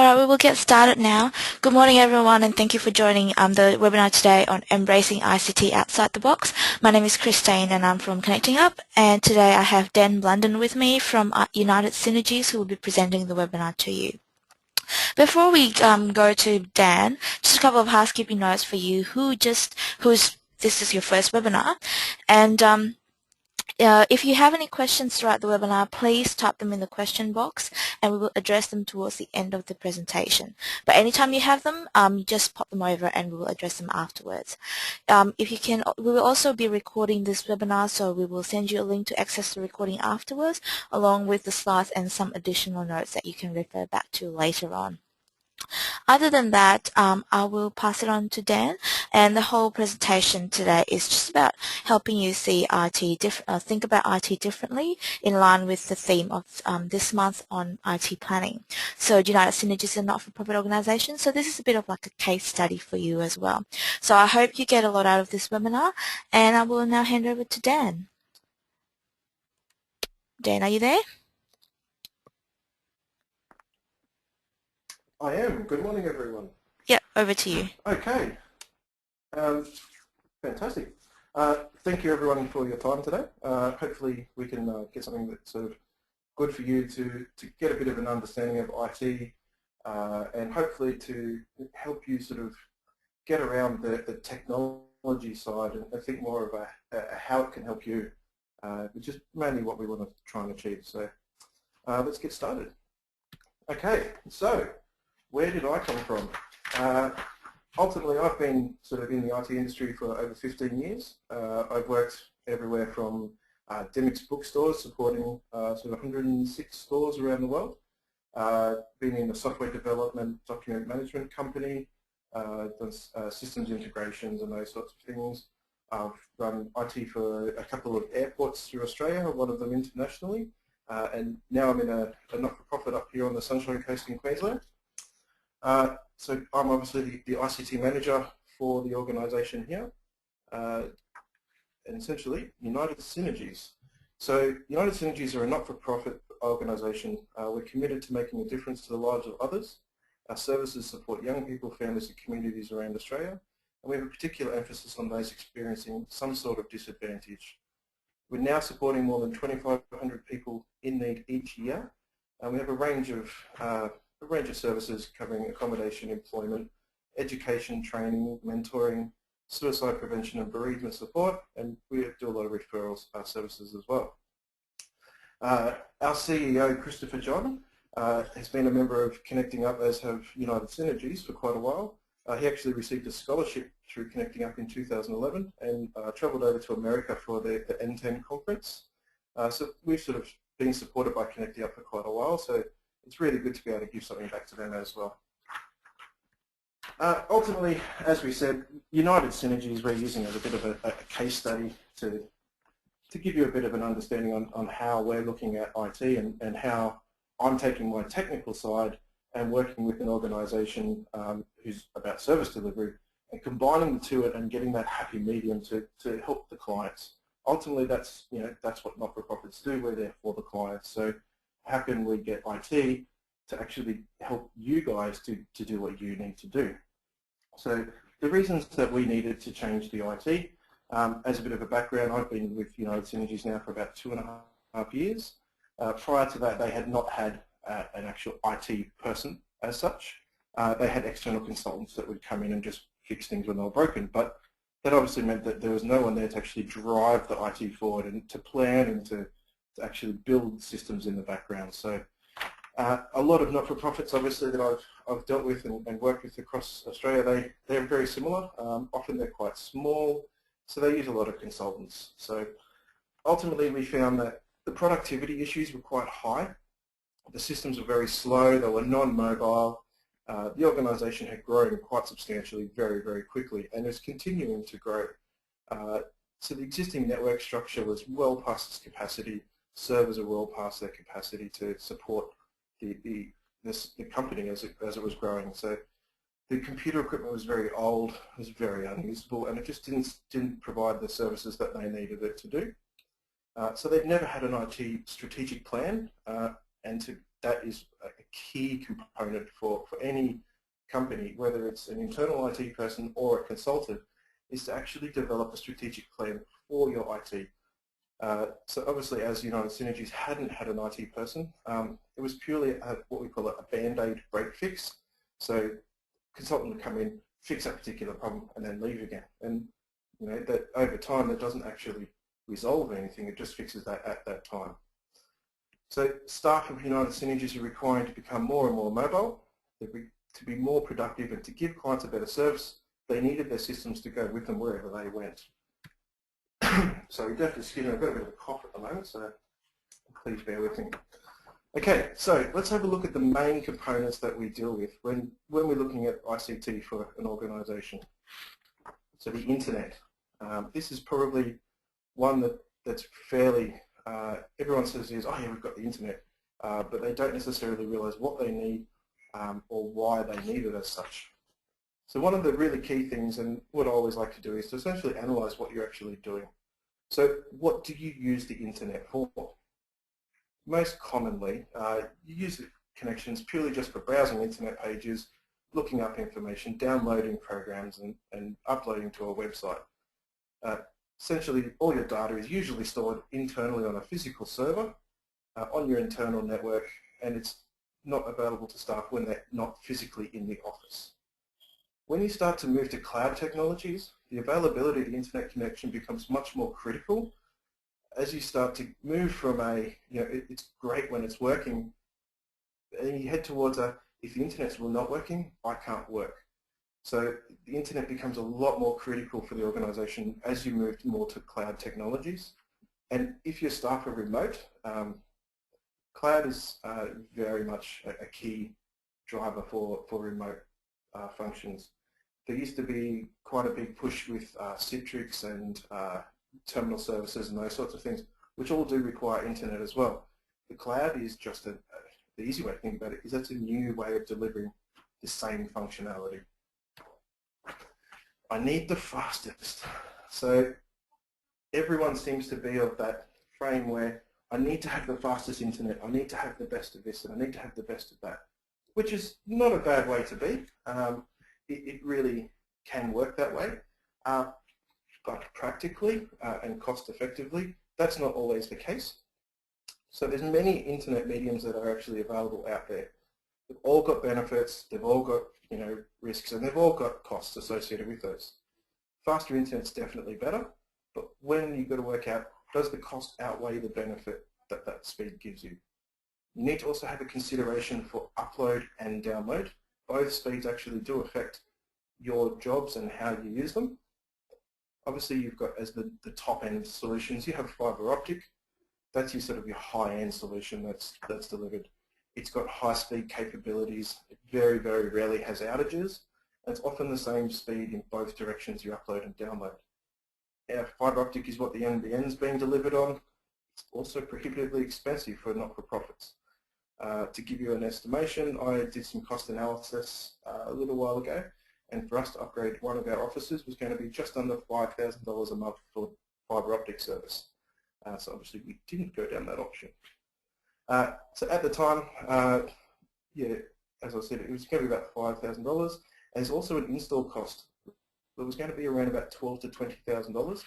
Alright, we will get started now. Good morning everyone and thank you for joining the webinar today on Embracing ICT Outside the Box. My name is Christine and I'm from Connecting Up, and today I have Dan Blunden with me from United Synergies who will be presenting the webinar to you. Before we go to Dan, just a couple of housekeeping notes for you this is your first webinar, and if you have any questions throughout the webinar, please type them in the question box and we will address them towards the end of the presentation. But anytime you have them, just pop them over and we will address them afterwards. If you can, we will also be recording this webinar, so we will send you a link to access the recording afterwards, along with the slides and some additional notes that you can refer back to later on. Other than that, I will pass it on to Dan, and the whole presentation today is just about helping you see think about IT differently in line with the theme of this month on IT planning. So United Synergies is a not-for-profit organisation, so this is a bit of like a case study for you as well. So I hope you get a lot out of this webinar, and I will now hand over to Dan. Dan, are you there? I am. Good morning, everyone. Yep, over to you. Okay. Fantastic. Thank you, everyone, for your time today. Hopefully, we can get something that's sort of good for you to get a bit of an understanding of IT and hopefully to help you sort of get around the technology side and think more of how it can help you, which is mainly what we want to try and achieve. So let's get started. Okay, so where did I come from? Ultimately, I've been sort of in the IT industry for over 15 years. I've worked everywhere from Demix bookstores supporting sort of 106 stores around the world. Been in a software development, document management company, done systems integrations and those sorts of things. I've run IT for a couple of airports through Australia, one of them internationally, and now I'm in a not-for-profit up here on the Sunshine Coast in Queensland. So I'm obviously the ICT manager for the organisation here, and essentially United Synergies. So United Synergies are a not-for-profit organisation. We're committed to making a difference to the lives of others. Our services support young people, families and communities around Australia, and we have a particular emphasis on those experiencing some sort of disadvantage. We're now supporting more than 2,500 people in need each year, and we have a range of services covering accommodation, employment, education, training, mentoring, suicide prevention and bereavement support, and we do a lot of referrals services as well. Our CEO, Christopher John, has been a member of Connecting Up, as have United Synergies, for quite a while. He actually received a scholarship through Connecting Up in 2011 and travelled over to America for the N10 conference. So we've sort of been supported by Connecting Up for quite a while, so it's really good to be able to give something back to them as well. Ultimately, as we said, United Synergies we're using as a bit of a case study to give you a bit of an understanding on how we're looking at IT and how I'm taking my technical side and working with an organisation who's about service delivery and combining the two and getting that happy medium to help the clients. Ultimately, that's what not-for-profits do. We're there for the clients. So how can we get IT to actually help you guys to do what you need to do? So the reasons that we needed to change the IT, as a bit of a background, I've been with United Synergies now for about 2.5 years. Prior to that, they had not had an actual IT person as such. They had external consultants that would come in and just fix things when they were broken, but that obviously meant that there was no one there to actually drive the IT forward and to plan and to actually build systems in the background. So a lot of not-for-profits, obviously, that I've dealt with and worked with across Australia, they're very similar. Often they're quite small, so they use a lot of consultants. So ultimately, we found that the productivity issues were quite high. The systems were very slow. They were non-mobile. The organisation had grown quite substantially very, very quickly and is continuing to grow. So the existing network structure was well past its capacity. Servers are well past their capacity to support the company as it was growing. So the computer equipment was very old, was very unusable, and it just didn't provide the services that they needed it to do. So they'd never had an IT strategic plan, and to that is a key component for any company, whether it's an internal IT person or a consultant, is to actually develop a strategic plan for your IT. So obviously, as United Synergies hadn't had an IT person, it was purely what we call a Bandaid break fix. So consultant would come in, fix that particular problem, and then leave again. And you know that over time, that doesn't actually resolve anything. It just fixes that at that time. So staff of United Synergies are required to become more and more mobile, to be more productive, and to give clients a better service. They needed their systems to go with them wherever they went. So you definitely, excuse me, I've got a bit of a cough at the moment, so please bear with me. Okay, so let's have a look at the main components that we deal with when we're looking at ICT for an organisation. So the internet. This is probably one that's fairly, everyone says is, oh yeah, we've got the internet, but they don't necessarily realise what they need or why they need it as such. So one of the really key things, and what I always like to do, is to essentially analyse what you're actually doing. So what do you use the internet for? Most commonly, you use the connections purely just for browsing internet pages, looking up information, downloading programs, and uploading to a website. Essentially, all your data is usually stored internally on a physical server, on your internal network, and it's not available to staff when they're not physically in the office. When you start to move to cloud technologies, the availability of the internet connection becomes much more critical. As you start to move from it's great when it's working, and you head towards if the internet's not working, I can't work. So the internet becomes a lot more critical for the organisation as you move more to cloud technologies. And if your staff are remote, cloud is very much a key driver for remote functions. There used to be quite a big push with Citrix and terminal services and those sorts of things, which all do require internet as well. The cloud is just the easy way to think about it is that's a new way of delivering the same functionality. I need the fastest. So everyone seems to be of that frame where I need to have the fastest internet, I need to have the best of this, and I need to have the best of that, which is not a bad way to be. It really can work that way, but practically and cost effectively, that's not always the case. So there's many internet mediums that are actually available out there. They've all got benefits, they've all got risks, and they've all got costs associated with those. Faster internet's definitely better, but when you've got to work out, does the cost outweigh the benefit that that speed gives you? You need to also have a consideration for upload and download. Both speeds actually do affect your jobs and how you use them. Obviously, you've got as the top end solutions, you have fibre optic. That's your high-end solution that's delivered. It's got high-speed capabilities. It very, very rarely has outages. And it's often the same speed in both directions you upload and download. Fibre optic is what the NBN's being delivered on. It's also prohibitively expensive for not-for-profits. To give you an estimation, I did some cost analysis a little while ago, and for us to upgrade one of our offices was going to be just under $5,000 a month for fibre optic service. So obviously we didn't go down that option. So at the time, as I said, it was going to be about $5,000. There's also an install cost that was going to be around about $12,000 to $20,000.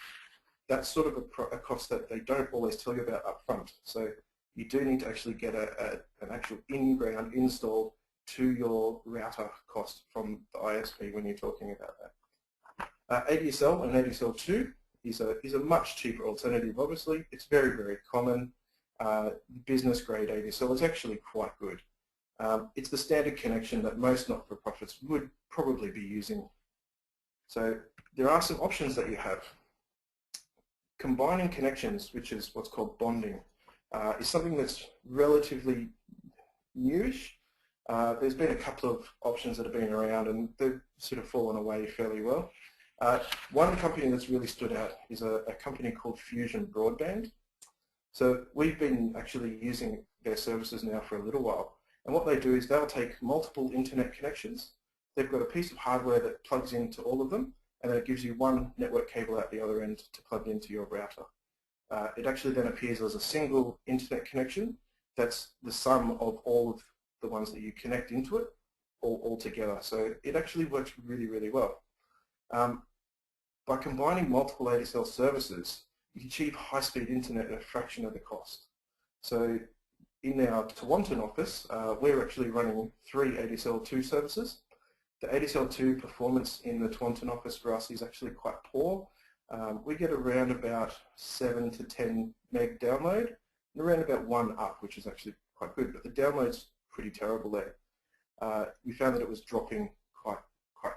That's sort of a cost that they don't always tell you about up front. So you do need to actually get an actual in-ground install to your router cost from the ISP when you're talking about that. ADSL and ADSL 2 is a much cheaper alternative, obviously. It's very, very common. Business grade ADSL is actually quite good. It's the standard connection that most not-for-profits would probably be using. So there are some options that you have. Combining connections, which is what's called bonding, is something that's relatively newish. There's been a couple of options that have been around and they've sort of fallen away fairly well. One company that's really stood out is a company called Fusion Broadband. So we've been actually using their services now for a little while. And what they do is they'll take multiple internet connections. They've got a piece of hardware that plugs into all of them, and then it gives you one network cable out the other end to plug into your router. It actually then appears as a single internet connection, that's the sum of all of the ones that you connect into it all together. So it actually works really, really well. By combining multiple ADSL services, you can achieve high-speed internet at a fraction of the cost. So in our Tawantin office, we're actually running 3 ADSL2 services. The ADSL2 performance in the Tawantin office for us is actually quite poor. We get around about 7 to 10 meg download and around about 1 up, which is actually quite good, but the download's pretty terrible there. We found that it was dropping quite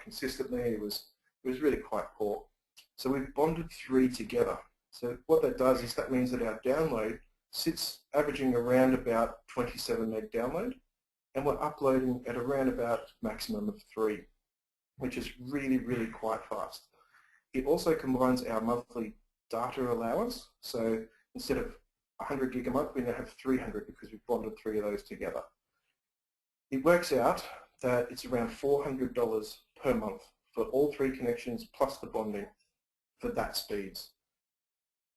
consistently. It was really quite poor. So we've bonded 3 together. So what that does is that means that our download sits averaging around about 27 meg download, and we're uploading at around about maximum of 3, which is really, really quite fast. It also combines our monthly data allowance. So instead of 100 gig a month, we now have 300 because we've bonded 3 of those together. It works out that it's around $400 per month for all 3 connections plus the bonding for that speeds.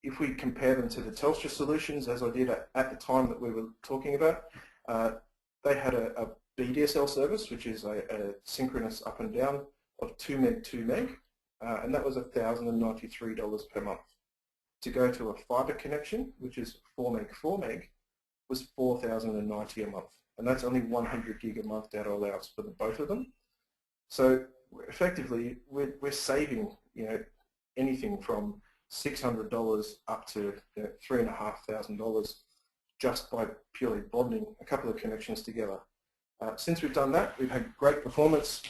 If we compare them to the Telstra solutions, as I did at the time that we were talking about, they had a BDSL service, which is a synchronous up and down of 2 meg, and that was $1,093 per month. To go to a fibre connection, which is 4 meg, was $4,090 a month, and that's only 100 gig a month data allowance for the both of them. So effectively, we're saving, anything from $600 up to $3,500 just by purely bonding a couple of connections together. Since we've done that, we've had great performance.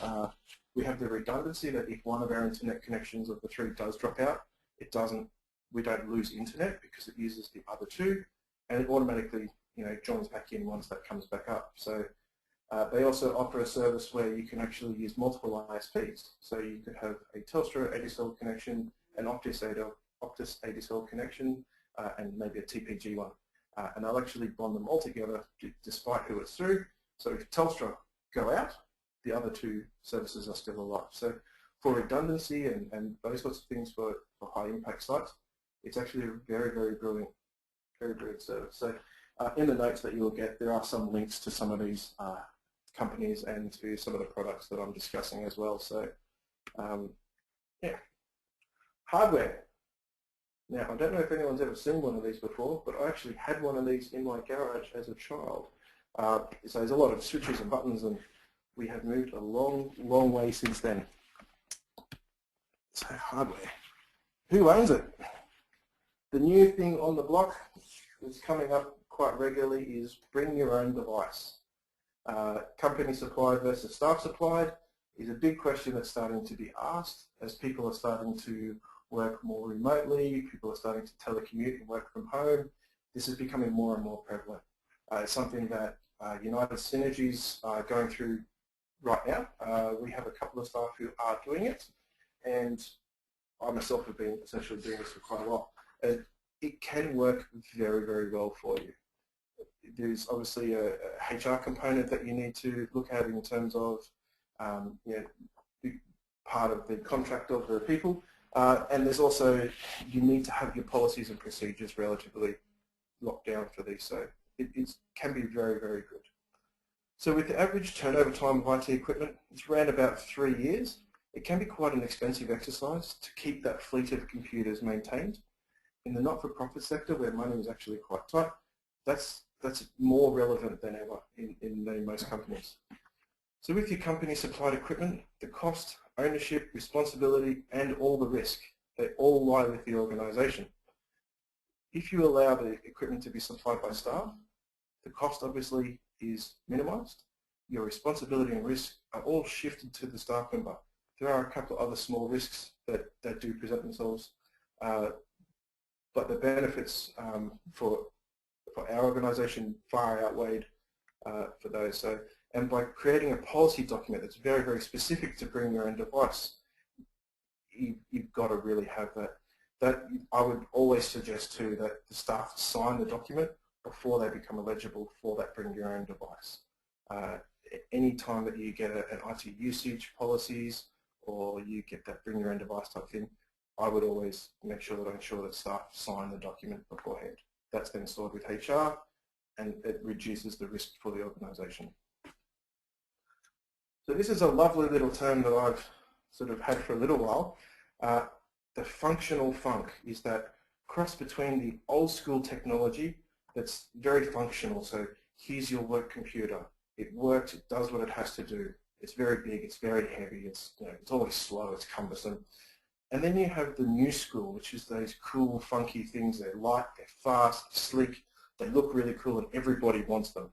We have the redundancy that if one of our internet connections of the 3 does drop out, we don't lose internet because it uses the other 2, and it automatically joins back in once that comes back up. So they also offer a service where you can actually use multiple ISPs. So you could have a Telstra ADSL connection, an Optus ADSL connection, and maybe a TPG one. And they'll actually bond them all together despite who it's through. So if Telstra go out, the other 2 services are still alive. So for redundancy and those sorts of things for high impact sites, it's actually a very, very brilliant service. So in the notes that you'll get, there are some links to some of these companies and to some of the products that I'm discussing as well. So yeah. Hardware. Now, I don't know if anyone's ever seen one of these before, but I actually had one of these in my garage as a child. So there's a lot of switches and buttons, and we have moved a long, long way since then. So hardware. Who owns it? The new thing on the block that's coming up quite regularly is bring your own device. Company supplied versus staff supplied is a big question that's starting to be asked as people are starting to work more remotely, people are starting to telecommute and work from home. This is becoming more and more prevalent. It's something that United Synergies are going through right now. We have a couple of staff who are doing it, and I myself have been essentially doing this for quite a while. It can work very, very well for you. There's obviously a HR component that you need to look at in terms of part of the contract of the people. And there's also, you need to have your policies and procedures relatively locked down for these, so it can be very, very good. So with the average turnover time of IT equipment, it's around about 3 years. It can be quite an expensive exercise to keep that fleet of computers maintained. In the not-for-profit sector, where money is actually quite tight, that's more relevant than ever in most companies. So with your company supplied equipment, the cost, ownership, responsibility, and all the risk, they all lie with the organisation. If you allow the equipment to be supplied by staff, the cost obviously is minimised. Your responsibility and risk are all shifted to the staff member. There are a couple of other small risks that do present themselves, but the benefits for our organisation far outweighed for those. So, and by creating a policy document that's very, very specific to bring your own device, you've got to really have that. That I would always suggest too that the staff sign the document before they become eligible for that bring your own device. Any time that you get an IT usage policies or you get that bring your own device type thing, I would always make sure that I ensure that staff sign the document beforehand. That's then stored with HR, and it reduces the risk for the organisation. So this is a lovely little term that I've sort of had for a little while. The functional funk is that cross between the old school technology that's very functional. So here's your work computer. It works, it does what it has to do. It's very big, it's very heavy, it's, it's always slow, it's cumbersome. And then you have the new school, which is those cool, funky things. They're light, they're fast, sleek, they look really cool, and everybody wants them.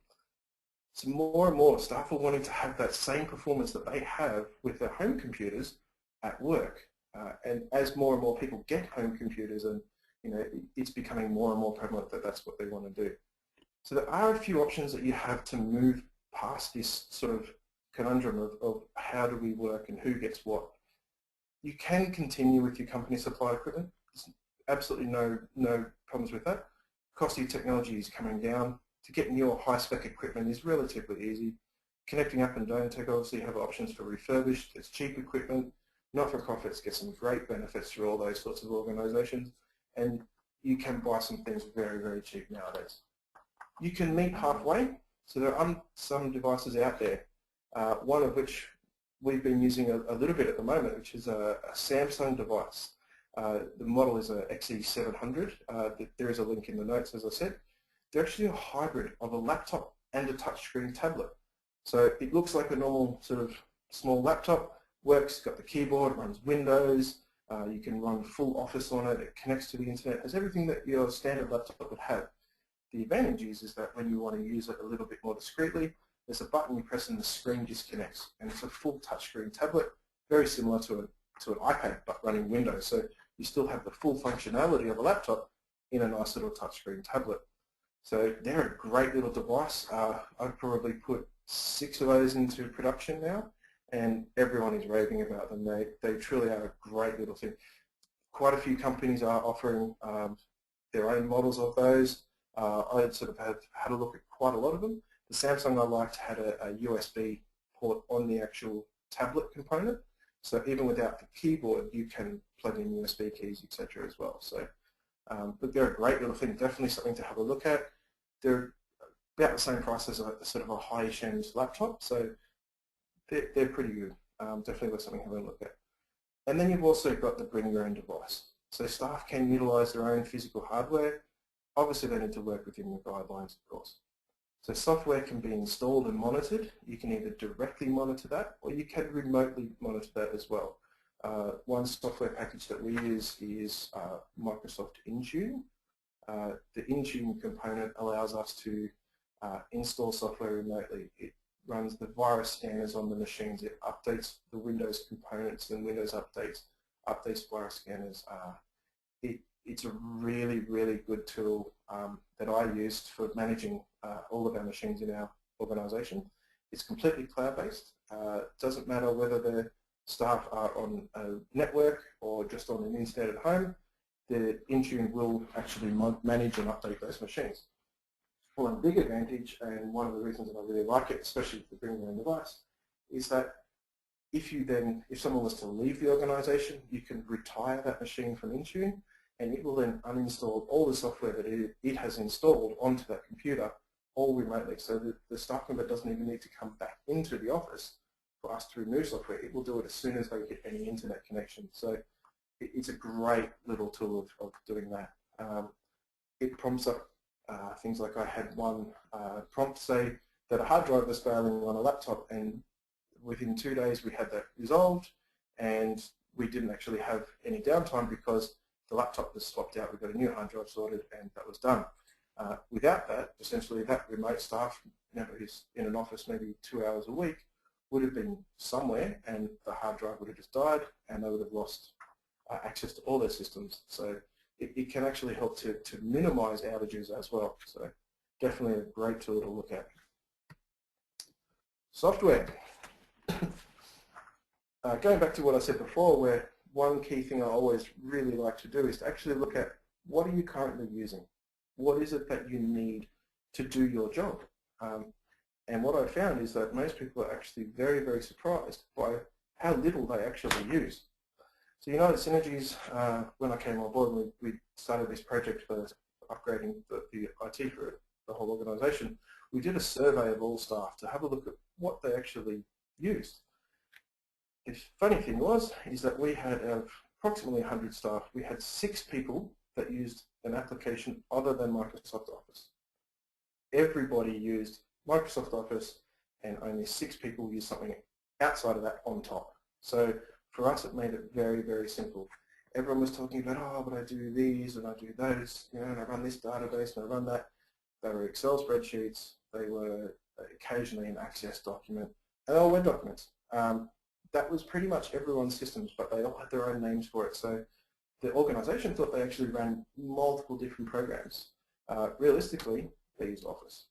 So more and more staff are wanting to have that same performance that they have with their home computers at work. And as more and more people get home computers, and it's becoming more and more prevalent that that's what they want to do. So there are a few options that you have to move past this sort of conundrum of how do we work and who gets what. You can continue with your company supply equipment. There's absolutely no problems with that. Cost of your technology is coming down. To get new or high-spec equipment is relatively easy. Connecting up and Donatech obviously have options for refurbished. There's cheap equipment. Not-for-profits get some great benefits through all those sorts of organisations, and you can buy some things very, very cheap nowadays. You can meet halfway. So there are some devices out there, one of which we've been using a little bit at the moment, which is a Samsung device. The model is a XE700. There is a link in the notes, as I said. They're actually a hybrid of a laptop and a touchscreen tablet. So it looks like a normal sort of small laptop, works, got the keyboard, runs Windows, you can run full Office on it, it connects to the internet, has everything that your standard laptop would have. The advantage is that when you want to use it a little bit more discreetly, there's a button you press and the screen disconnects, and it's a full touchscreen tablet, very similar to an iPad but running Windows. So you still have the full functionality of a laptop in a nice little touchscreen tablet. So they're a great little device. I've probably put 6 of those into production now, and everyone is raving about them. They truly are a great little thing. Quite a few companies are offering their own models of those. I sort of have had a look at quite a lot of them. The Samsung I liked had a USB port on the actual tablet component, so even without the keyboard you can plug in USB keys, etc. as well. So, but they're a great little thing, definitely something to have a look at. They're about the same price as a sort of a high-end laptop, so they're pretty good. Definitely worth something to have a look at. And then you've also got the bring your own device. So staff can utilise their own physical hardware. Obviously they need to work within the guidelines, of course. So software can be installed and monitored. You can either directly monitor that or you can remotely monitor that as well. One software package that we use is Microsoft Intune. The Intune component allows us to install software remotely. It runs the virus scanners on the machines. It updates the Windows components and Windows updates virus scanners. It's a really, really good tool that I used for managing all of our machines in our organisation. It's completely cloud-based. It doesn't matter whether the staff are on a network or just on an internet at home, the Intune will actually manage and update those machines. One big advantage, and one of the reasons that I really like it, especially for bringing your own device, is that if someone was to leave the organisation, you can retire that machine from Intune, and it will then uninstall all the software that it has installed onto that computer all remotely. So the staff member doesn't even need to come back into the office for us to remove software. It will do it as soon as they get any internet connection. So it's a great little tool of doing that. It prompts up things like I had one prompt say that a hard drive was failing on a laptop, and within 2 days we had that resolved, and we didn't actually have any downtime because the laptop was swapped out, we got a new hard drive sorted, and that was done. Without that, essentially that remote staff, who's in an office maybe 2 hours a week, would have been somewhere, and the hard drive would have just died, and they would have lost access to all their systems. So it can actually help to minimise outages as well. So definitely a great tool to look at. Software. Going back to what I said before, where one key thing I always really like to do is to actually look at what are you currently using? What is it that you need to do your job? And what I found is that most people are actually very, very surprised by how little they actually use. So United Synergies, when I came on board, we started this project for upgrading the IT for the whole organisation, we did a survey of all staff to have a look at what they actually used. The funny thing is that we had approximately 100 staff. We had 6 people that used an application other than Microsoft Office. Everybody used Microsoft Office, and only 6 people used something outside of that on top. So for us, it made it very, very simple. Everyone was talking about, oh, but I do these and I do those, you know, and I run this database and I run that. They were Excel spreadsheets. They were occasionally an Access document, and they all were documents. That was pretty much everyone's systems, but they all had their own names for it. So the organisation thought they actually ran multiple different programs. Realistically, they used Office.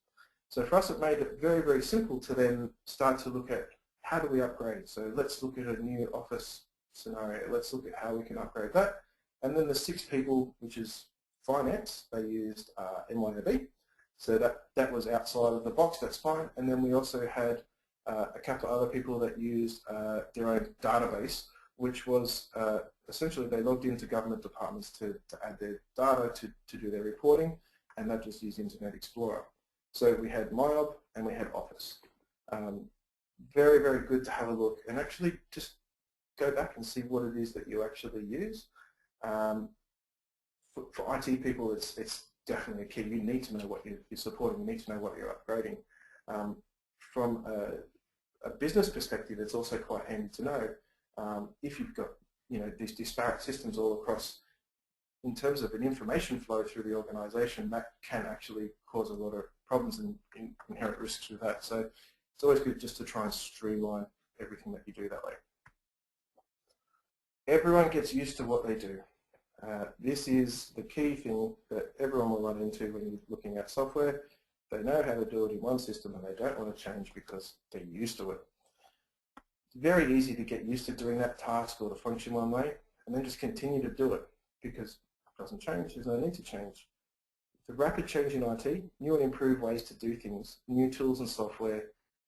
So for us, it made it very, very simple to then start to look at how do we upgrade. So let's look at a new Office scenario. Let's look at how we can upgrade that. And then the 6 people, which is finance, they used NYOB. So that was outside of the box, that's fine. And then we also had a couple of other people that used their own database, which was essentially they logged into government departments to add their data to do their reporting, and that just used Internet Explorer. So we had MyOb and we had Office. Very, very good to have a look and actually just go back and see what it is that you actually use. For IT people, it's definitely a key. You need to know what you're supporting. You need to know what you're upgrading. From a business perspective, it's also quite handy to know if you've got these disparate systems all across. In terms of an information flow through the organisation, that can actually cause a lot of problems and inherent risks with that. So it's always good just to try and streamline everything that you do that way. Everyone gets used to what they do. This is the key thing that everyone will run into when you're looking at software. They know how to do it in one system and they don't want to change because they're used to it. It's very easy to get used to doing that task or to function one way and then just continue to do it because it doesn't change, there's no need to change. The rapid change in IT, new and improved ways to do things, new tools and software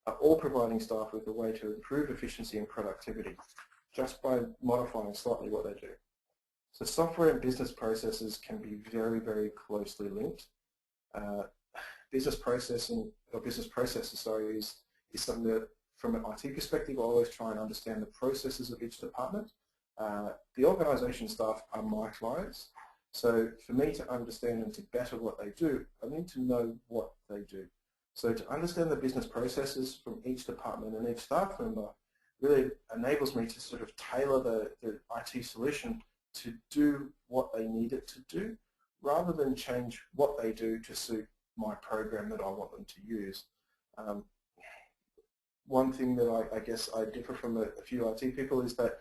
are all providing staff with a way to improve efficiency and productivity just by modifying slightly what they do. So software and business processes can be very, very closely linked. Business processing, or business processes, sorry, is something that from an IT perspective I always try and understand the processes of each department. The organisation staff are my clients, so for me to understand and to better what they do, I need to know what they do. So to understand the business processes from each department and each staff member really enables me to sort of tailor the IT solution to do what they need it to do, rather than change what they do to suit my program that I want them to use. One thing that I guess I differ from a few IT people is that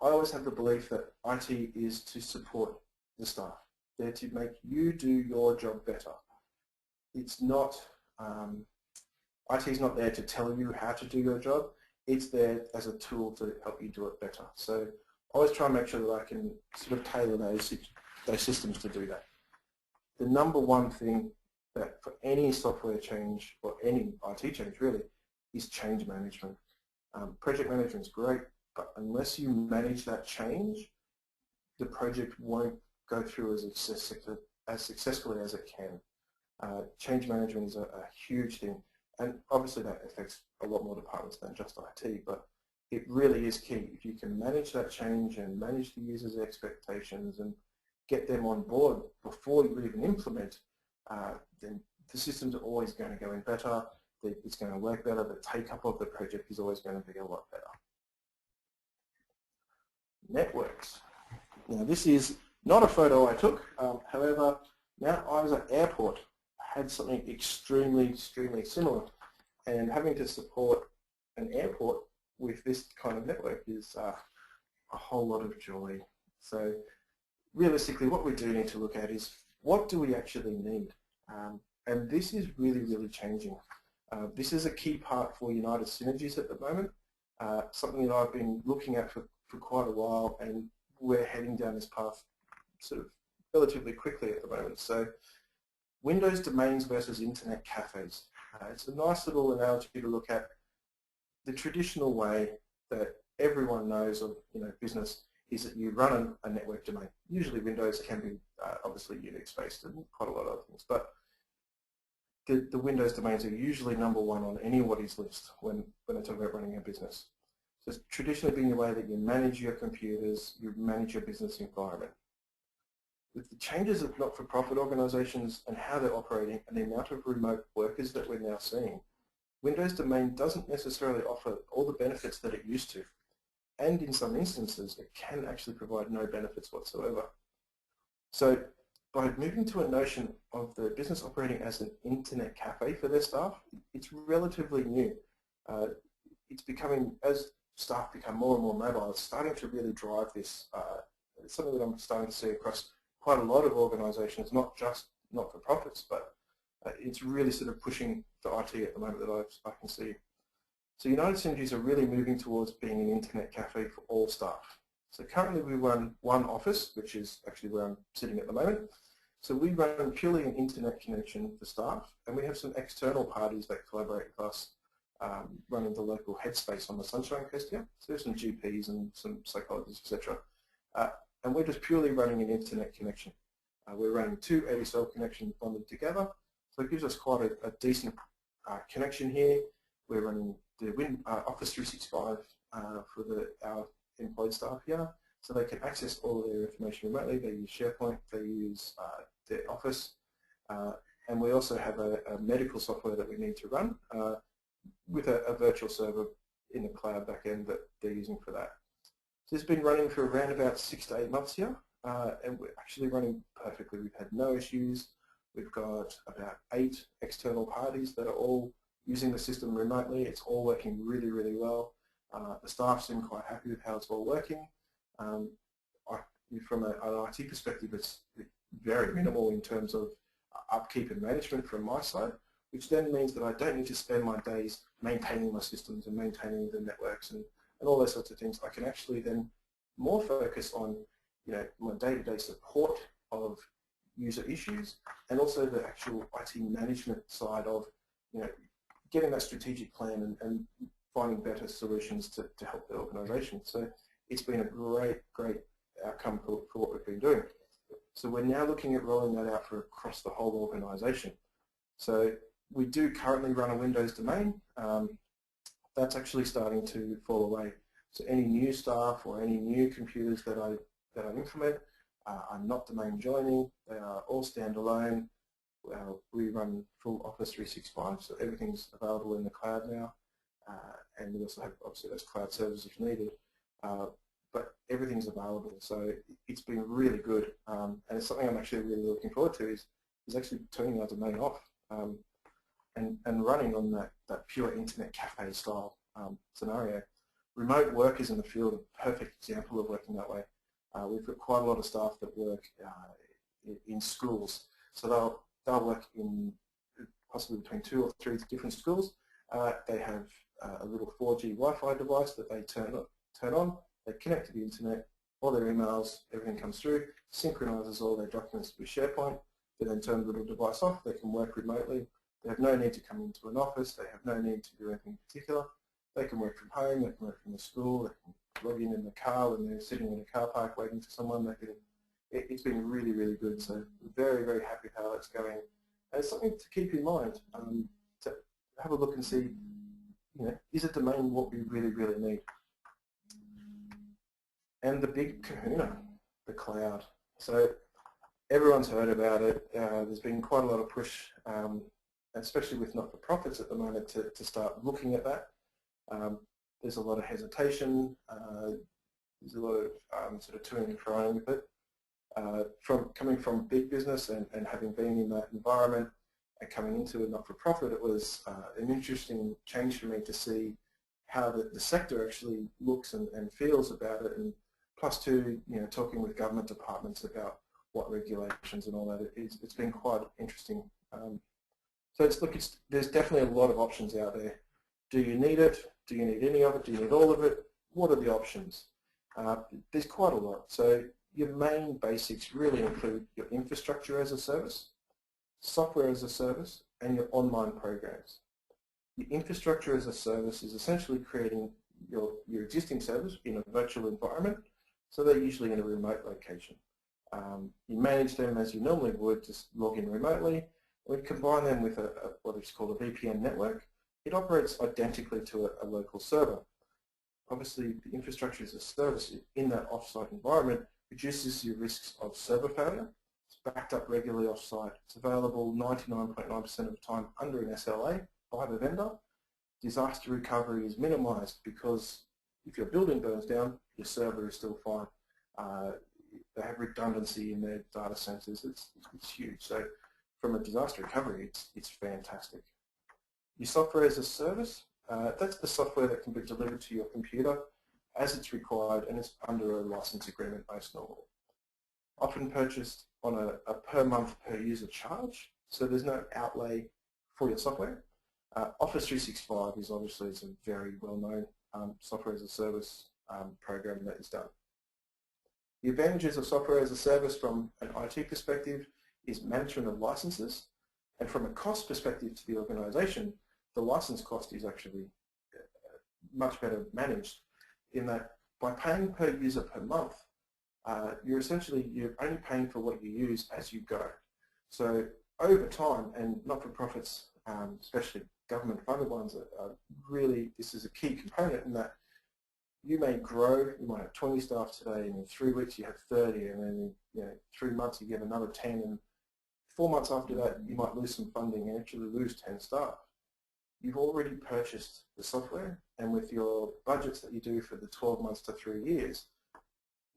I always have the belief that IT is to support the staff. They're to make you do your job better. It's not, IT is not there to tell you how to do your job. It's there as a tool to help you do it better. So I always try and make sure that I can sort of tailor those systems to do that. The number one thing that for any software change, or any IT change really, is change management. Project management is great, but unless you manage that change, the project won't go through as successfully as it can. Change management is a huge thing, and obviously that affects a lot more departments than just IT, but it really is key. If you can manage that change and manage the user's expectations and get them on board before you even implement, then the systems are always going to go in better, it's going to work better, the take-up of the project is always going to be a lot better. Networks. Now this is not a photo I took, however, now I was at airport, I had something extremely similar, and having to support an airport with this kind of network is a whole lot of joy. So realistically what we do need to look at is what do we actually need, and this is really changing. This is a key part for United Synergies at the moment, something that I've been looking at for quite a while, and we're heading down this path sort of relatively quickly at the moment. So Windows domains versus internet cafes. It's a nice little analogy to look at. The traditional way that everyone knows of business is that you run a network domain. Usually Windows can be obviously Unix based and quite a lot of other things, but the Windows domains are usually number one on anybody's list when they talk about running a business. So it's traditionally been the way that you manage your computers, you manage your business environment. With the changes of not-for-profit organisations and how they're operating and the amount of remote workers that we're now seeing, Windows domain doesn't necessarily offer all the benefits that it used to. And in some instances, it can actually provide no benefits whatsoever. So by moving to a notion of the business operating as an internet cafe for their staff, it's relatively new. It's becoming, as staff become more and more mobile, it's starting to really drive this. It's something that I'm starting to see across quite a lot of organisations, not just not-for-profits, but it's really sort of pushing for IT at the moment that I can see. So United Synergies are really moving towards being an internet cafe for all staff. So currently we run one office, which is actually where I'm sitting at the moment. So we run purely an internet connection for staff, and we have some external parties that collaborate with us, running the local headspace on the Sunshine Coast here. So there's some GPs and some psychologists, etc. And we're just purely running an internet connection. We're running two ADSL connections bonded together, so it gives us quite a decent connection here. We're running the Office 365 for our employed staff here, so they can access all of their information remotely. They use SharePoint, they use their Office, and we also have a medical software that we need to run with a virtual server in the cloud backend that they're using for that. So it's been running for around about 6 to 8 months here, and we're actually running perfectly. We've had no issues. We've got about 8 external parties that are all using the system remotely. It's all working really, really well. The staff seem quite happy with how it's all working. From an IT perspective, it's very minimal in terms of upkeep and management from my side, which then means that I don't need to spend my days maintaining my systems and maintaining the networks and all those sorts of things. I can actually then more focus on my day-to-day support of user issues and also the actual IT management side of getting that strategic plan and finding better solutions to help the organisation. So it's been a great outcome for what we've been doing. So we're now looking at rolling that out for across the whole organisation. So we do currently run a Windows domain. That's actually starting to fall away. So any new staff or any new computers that I implement are not domain joining. They are all standalone. We run full Office 365, so everything's available in the cloud now. And we also have obviously those cloud servers if needed. But everything's available, so it's been really good. And it's something I'm actually really looking forward to is actually turning our domain off and running on that pure internet cafe style scenario. Remote work is in the field a perfect example of working that way. We've got quite a lot of staff that work in schools, so they'll work in possibly between 2 or 3 different schools. They have a little 4G Wi-Fi device that they turn on. They connect to the internet, all their emails, everything comes through, synchronizes all their documents with SharePoint. They then turn the little device off. They can work remotely. They have no need to come into an office. They have no need to do anything particular. They can work from home. They can work from the school. They can log in the car when they're sitting in a car park waiting for someone. It's been really, really good. So very, very happy how it's going. And it's something to keep in mind, to have a look and see, is a domain what we really, really need? And the big kahuna, the cloud. So everyone's heard about it. There's been quite a lot of push, especially with not-for-profits at the moment, to start looking at that. There's a lot of hesitation. There's a lot of sort of toing and froing with it. Coming from big business and having been in that environment and coming into a not-for-profit, it was an interesting change for me to see how the sector actually looks and feels about it, and plus two, talking with government departments about what regulations and all that. It's been quite interesting. So there's definitely a lot of options out there. Do you need it? Do you need any of it? Do you need all of it? What are the options? There's quite a lot. So your main basics really include your infrastructure as a service, software as a service, and your online programs. Your infrastructure as a service is essentially creating your existing servers in a virtual environment, so they're usually in a remote location. You manage them as you normally would, just log in remotely, We combine them with what is called a VPN network. It operates identically to a local server. Obviously, the infrastructure as a service in that offsite environment reduces your risks of server failure. It's backed up regularly offsite. It's available 99.9% of the time under an SLA by the vendor. Disaster recovery is minimised because if your building burns down, your server is still fine. They have redundancy in their data centres. It's huge. So from a disaster recovery, it's fantastic. Your software as a service, that's the software that can be delivered to your computer as it's required, and it's under a license agreement based normally. Often purchased on a per month per user charge, so there's no outlay for your software. Office 365 is obviously a very well-known software as a service program that is done. The advantages of software as a service from an IT perspective is management of licenses, and from a cost perspective to the organisation, the license cost is actually much better managed in that by paying per user per month, you're only paying for what you use as you go. So over time, and not-for-profits, especially government-funded ones, are really, this is a key component in that you may grow, you might have 20 staff today, and in 3 weeks you have 30, and then in 3 months you get another 10, and 4 months after that you might lose some funding and actually lose 10 staff. You've already purchased the software, and with your budgets that you do for the 12 months to 3 years,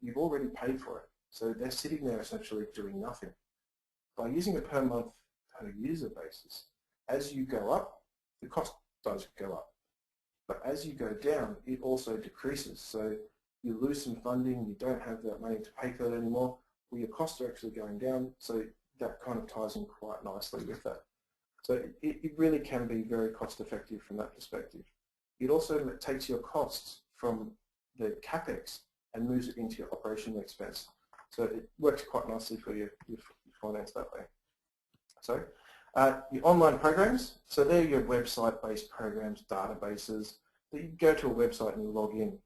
you've already paid for it. So they're sitting there essentially doing nothing. By using a per month, per user basis, as you go up, the cost does go up. But as you go down, it also decreases. So you lose some funding, you don't have that money to pay for it anymore, well, your costs are actually going down, so that kind of ties in quite nicely with that. So it really can be very cost effective from that perspective. It also takes your costs from the CapEx and moves it into your operational expense. So it works quite nicely for your finance that way. So your online programs, so they're your website-based programs, databases, that you go to a website and you log in.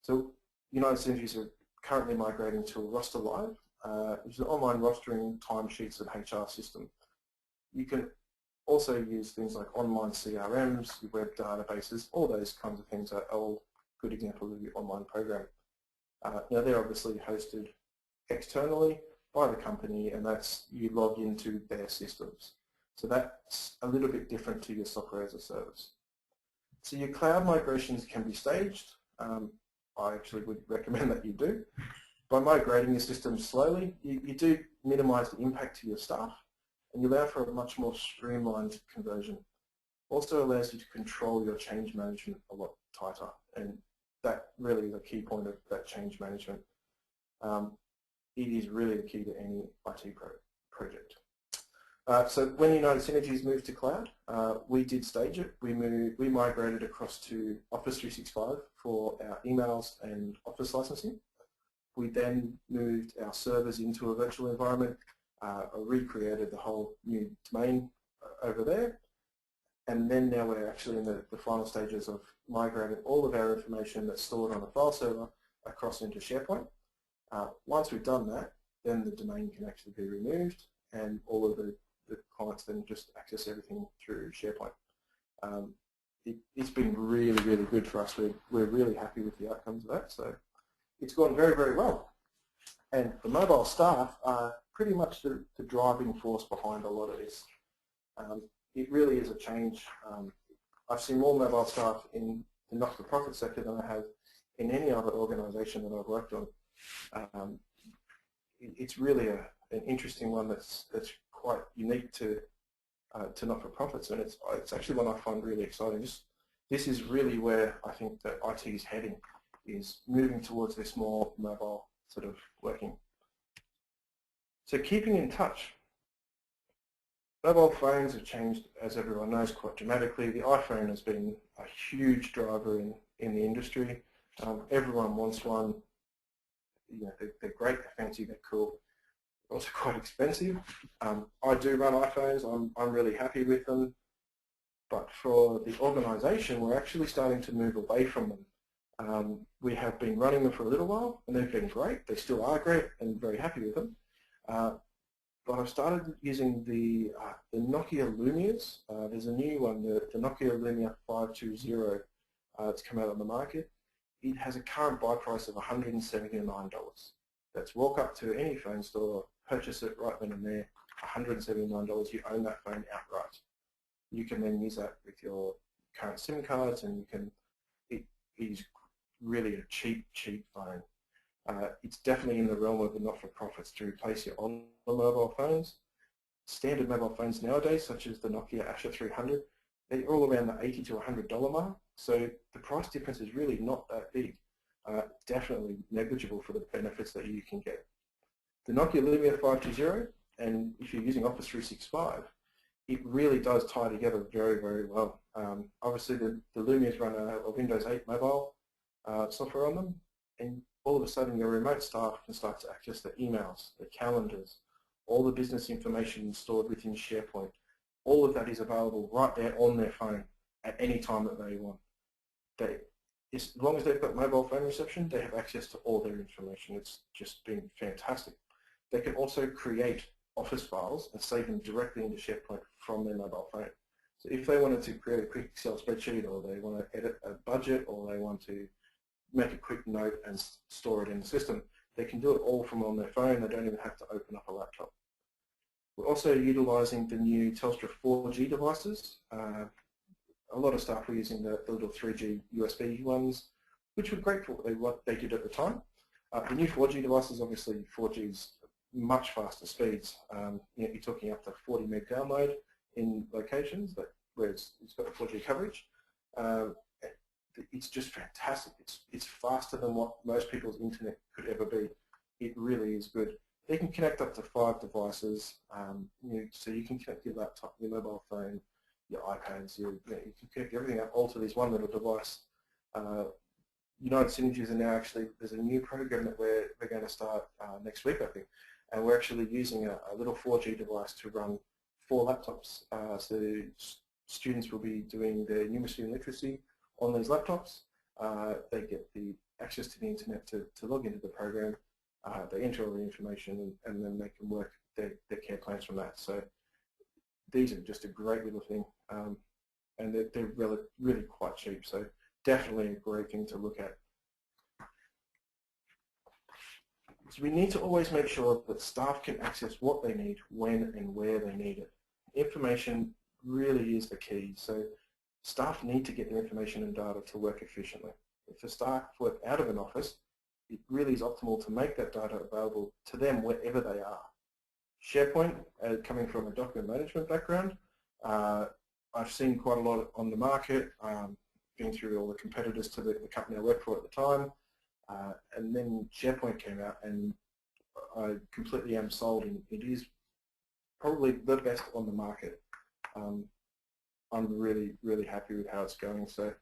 So United Synergies are currently migrating to a Roster Live, which is an online rostering, timesheets and HR system. You can also use things like online CRMs, your web databases, all those kinds of things are all good examples of your online program. Now they're obviously hosted externally by the company, and that's you log into their systems. So that's a little bit different to your software as a service. So your cloud migrations can be staged. I actually would recommend that you do. By migrating your system slowly, you do minimise the impact to your staff, and you allow for a much more streamlined conversion. Also allows you to control your change management a lot tighter, and that really is a key point of that change management. It is really the key to any IT project. So when United Synergies moved to cloud, we did stage it. We migrated across to Office 365 for our emails and Office licensing. We then moved our servers into a virtual environment, recreated the whole new domain over there, and then now we're actually in the final stages of migrating all of our information that's stored on a file server across into SharePoint. Once we've done that, then the domain can actually be removed, and all of the clients then just access everything through SharePoint. It's been really, really good for us. We're really happy with the outcomes of that. So it's gone very, very well. And the mobile staff are pretty much the driving force behind a lot of this. It really is a change. I've seen more mobile staff in the not-for-profit sector than I have in any other organisation that I've worked on. It's really an interesting one that's quite unique to not-for-profits, and it's actually one I find really exciting. This is really where I think that IT is heading, is moving towards this more mobile sort of working. So keeping in touch. Mobile phones have changed, as everyone knows, quite dramatically. The iPhone has been a huge driver in the industry. Everyone wants one. You know, they're great, they're fancy, they're cool. They're also quite expensive. I do run iPhones. I'm really happy with them. But for the organisation, we're actually starting to move away from them. We have been running them for a little while, and they've been great. They still are great, and very happy with them. but I've started using the Nokia Lumias. There's a new one, the Nokia Lumia 520. It's come out on the market. It has a current buy price of $179. That's walk up to any phone store, purchase it right then and there, $179. You own that phone outright. You can then use that with your current SIM cards, and it is really a cheap phone. It's definitely in the realm of the not-for-profits to replace your on mobile phones. Standard mobile phones nowadays, such as the Nokia Asha 300, they're all around the $80 to $100 mark, so the price difference is really not that big. Definitely negligible for the benefits that you can get. The Nokia Lumia 520, and if you're using Office 365, it really does tie together very, very well. Obviously, the Lumias run a Windows 8 mobile software on them, and all of a sudden your remote staff can start to access the emails, the calendars, all the business information stored within SharePoint. All of that is available right there on their phone at any time that they want. As long as they've got mobile phone reception, they have access to all their information. It's just been fantastic. They can also create Office files and save them directly into SharePoint from their mobile phone. So if they wanted to create a quick Excel spreadsheet, or they want to edit a budget, or they want to make a quick note and store it in the system, they can do it all from on their phone. They don't even have to open up a laptop. We're also utilising the new Telstra 4G devices. A lot of staff were using the little 3G USB ones, which were great for what they did at the time. The new 4G devices, obviously 4G's much faster speeds. You're talking up to 40 meg download in locations where it's got 4G coverage. It's just fantastic. It's faster than what most people's internet could ever be. It really is good. They can connect up to 5 devices, so you can connect your laptop, your mobile phone, your iPads, you can connect everything up all to this one little device. United Synergies are now actually, there's a new program that we're going to start next week, I think, and we're actually using a little 4G device to run 4 laptops. So students will be doing their numeracy and literacy on these laptops. They get the access to the internet to log into the program. They enter all the information, and then they can work their care plans from that. So these are just a great little thing, and they're really quite cheap. So definitely a great thing to look at. So we need to always make sure that staff can access what they need, when and where they need it. Information really is the key. So staff need to get their information and data to work efficiently. If the staff work out of an office, it really is optimal to make that data available to them wherever they are. SharePoint, coming from a document management background, I've seen quite a lot on the market, been through all the competitors to the company I worked for at the time, and then SharePoint came out, and I completely am sold, and it is probably the best on the market. I'm really, really happy with how it's going. So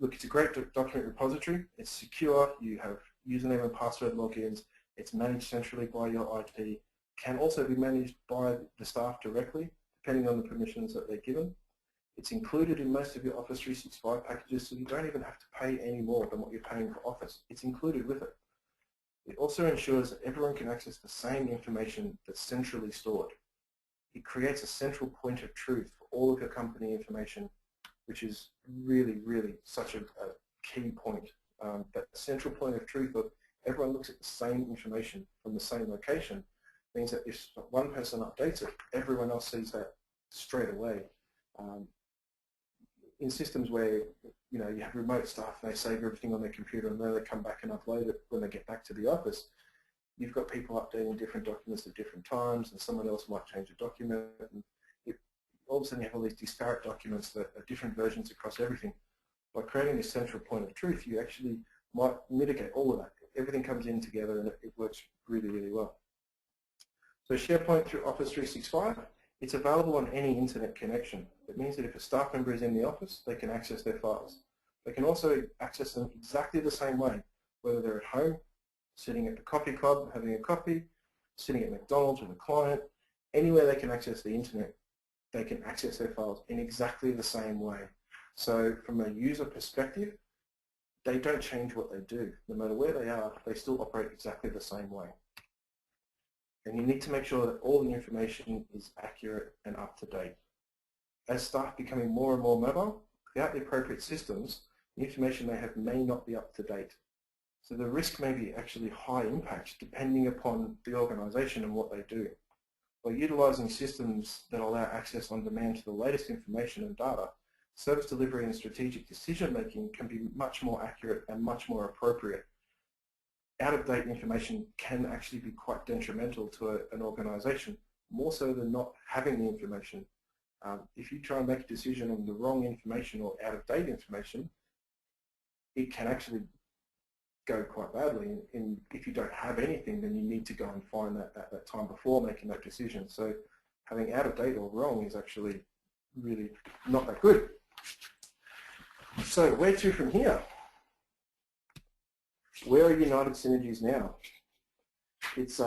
look, it's a great document repository. It's secure. You have username and password logins. It's managed centrally by your IT. Can also be managed by the staff directly, depending on the permissions that they're given. It's included in most of your Office 365 packages, so you don't even have to pay any more than what you're paying for Office. It's included with it. It also ensures that everyone can access the same information that's centrally stored. It creates a central point of truth for all of your company information, which is really, really such a key point. That central point of truth of everyone looks at the same information from the same location means that if one person updates it, everyone else sees that straight away. In systems where you have remote staff and they save everything on their computer and then they come back and upload it when they get back to the office, you've got people updating different documents at different times, and someone else might change a document, and all of a sudden you have all these disparate documents that are different versions across everything. By creating this central point of truth, you actually might mitigate all of that. Everything comes in together and it works really, really well. So SharePoint through Office 365, it's available on any internet connection. It means that if a staff member is in the office, they can access their files. They can also access them exactly the same way, whether they're at home, sitting at the coffee club, having a coffee, sitting at McDonald's with a client, anywhere they can access the internet, they can access their files in exactly the same way. So from a user perspective, they don't change what they do. No matter where they are, they still operate exactly the same way. And you need to make sure that all the information is accurate and up to date. As staff becoming more and more mobile, without the appropriate systems, the information they have may not be up to date. So the risk may be actually high impact depending upon the organisation and what they do. By utilising systems that allow access on demand to the latest information and data, service delivery and strategic decision making can be much more accurate and much more appropriate. Out-of-date information can actually be quite detrimental to an organisation, more so than not having the information. If you try and make a decision on the wrong information or out-of-date information, it can actually go quite badly. And if you don't have anything, then you need to go and find that at that time before making that decision. So having out-of-date or wrong is actually really not that good. So where to from here? Where are United Synergies now? It's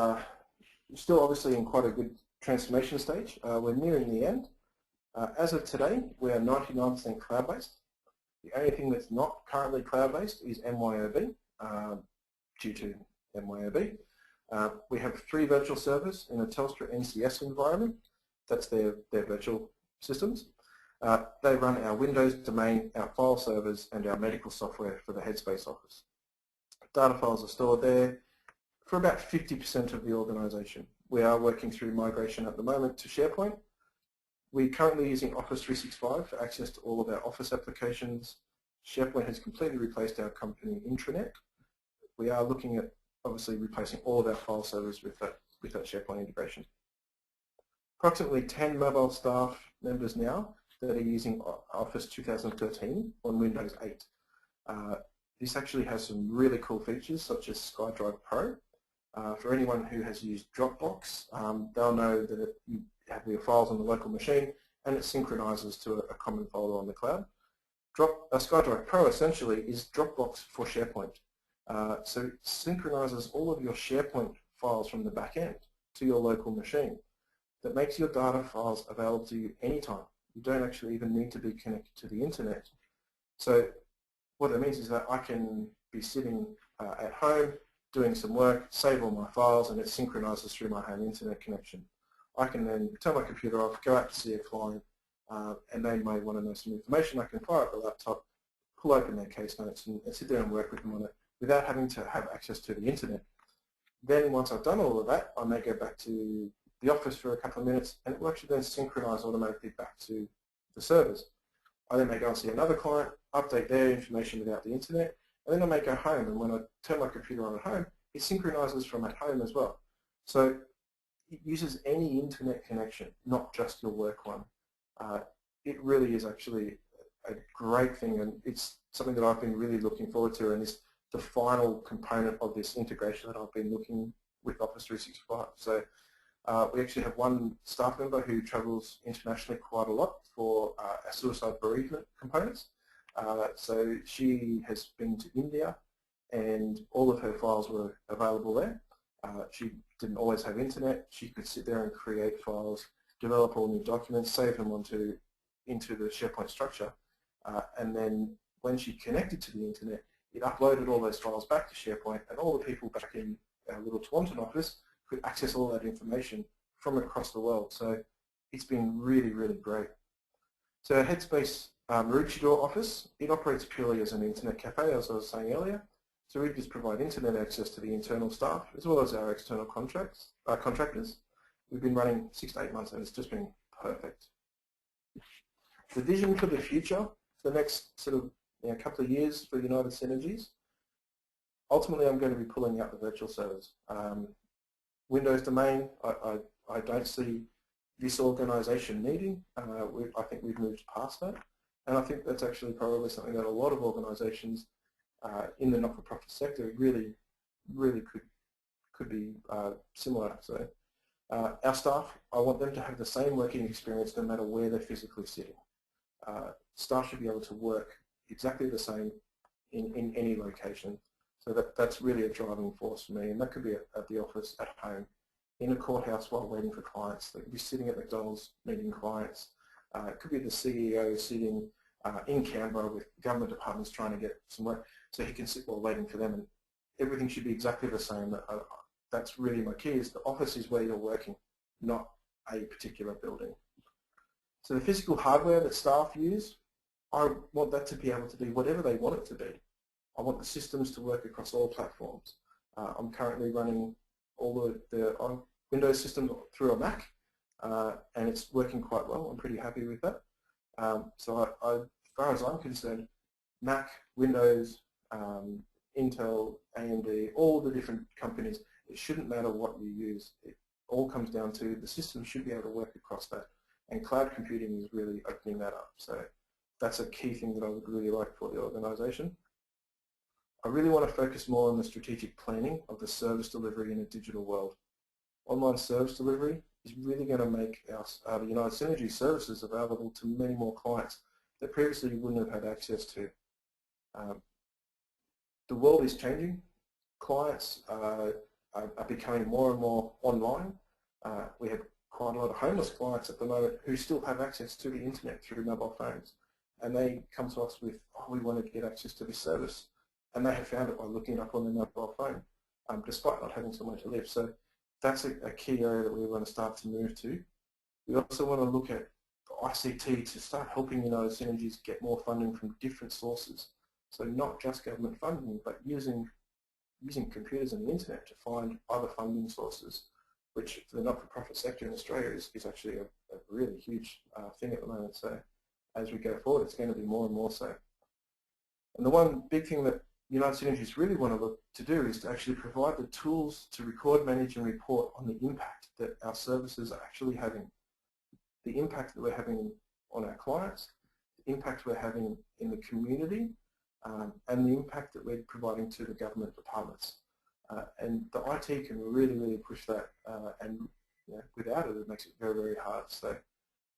still obviously in quite a good transformation stage. We're nearing the end. As of today, we are 99% cloud-based. The only thing that's not currently cloud-based is MYOB, due to MYOB. We have 3 virtual servers in a Telstra NCS environment. That's their virtual systems. They run our Windows domain, our file servers, and our medical software for the Headspace office. Data files are stored there for about 50% of the organisation. We are working through migration at the moment to SharePoint. We're currently using Office 365 for access to all of our Office applications. SharePoint has completely replaced our company intranet. We are looking at obviously replacing all of our file servers with that SharePoint integration. Approximately 10 mobile staff members now that are using Office 2013 on Windows 8. This actually has some really cool features such as SkyDrive Pro. For anyone who has used Dropbox, they'll know that you have your files on the local machine and it synchronizes to a common folder on the cloud. SkyDrive Pro essentially is Dropbox for SharePoint. So it synchronizes all of your SharePoint files from the back end to your local machine. That makes your data files available to you anytime. You don't actually even need to be connected to the internet. So what that means is that I can be sitting at home doing some work, save all my files, and it synchronizes through my home internet connection. I can then turn my computer off, go out to see a client, and they may want to know some information. I can fire up the laptop, pull open their case notes, and sit there and work with them on it without having to have access to the internet. Then once I've done all of that, I may go back to the office for a couple of minutes, and it will actually then synchronize automatically back to the servers. I then may go and see another client, update their information without the internet, and then I may go home, and when I turn my computer on at home, it synchronizes from at home as well. So it uses any internet connection, not just your work one. It really is actually a great thing, and it's something that I've been really looking forward to, and is the final component of this integration that I've been looking with Office 365. So we actually have one staff member who travels internationally quite a lot for our suicide bereavement components. So she has been to India, and all of her files were available there. She didn't always have internet. She could sit there and create files, develop all new documents, save them into the SharePoint structure, and then when she connected to the internet, it uploaded all those files back to SharePoint, and all the people back in our little Taunton office could access all that information from across the world. So it's been really, really great. So Headspace Maroochydore office, it operates purely as an internet cafe, as I was saying earlier. So we just provide internet access to the internal staff as well as our external contractors. We've been running 6 to 8 months, and it's just been perfect. The vision for the future, the next sort of couple of years for United Synergies, ultimately I'm going to be pulling out the virtual servers. Windows domain, I don't see this organisation needing. I think we've moved past that, and I think that's actually probably something that a lot of organisations in the not-for-profit sector really could be similar. So our staff, I want them to have the same working experience no matter where they're physically sitting. Staff should be able to work exactly the same in any location. So that's really a driving force for me, and that could be at the office, at home, in a courthouse while waiting for clients. They could be sitting at McDonald's meeting clients. It could be the CEO sitting in Canberra with government departments trying to get some work, so he can sit while waiting for them, and everything should be exactly the same. that's really my key, is the office is where you're working, not a particular building. So the physical hardware that staff use, I want that to be able to be whatever they want it to be. I want the systems to work across all platforms. I'm currently running all the Windows systems through a Mac, and it's working quite well. I'm pretty happy with that. So as far as I'm concerned, Mac, Windows, Intel, AMD, all the different companies, it shouldn't matter what you use. It all comes down to the system should be able to work across that. And cloud computing is really opening that up. So that's a key thing that I would really like for the organisation. I really want to focus more on the strategic planning of the service delivery in a digital world. Online service delivery is really going to make our United Synergies services available to many more clients that previously you wouldn't have had access to. The world is changing. Clients are becoming more and more online. We have quite a lot of homeless clients at the moment who still have access to the internet through mobile phones, and they come to us with, oh, we want to get access to this service, and they have found it by looking it up on their mobile phone, despite not having somewhere to live. So that's a key area that we want to start to move to. We also want to look at ICT to start helping United Synergies get more funding from different sources. So not just government funding, but using computers and the internet to find other funding sources, which for the not-for-profit sector in Australia is actually a really huge thing at the moment. So as we go forward, it's going to be more and more so. And the one big thing that United Synergies really want to look to do is to actually provide the tools to record, manage and report on the impact that our services are actually having, the impact that we're having on our clients, the impact we're having in the community, and the impact that we're providing to the government departments. And the IT can really, really push that, and without it, it makes it very, very hard. So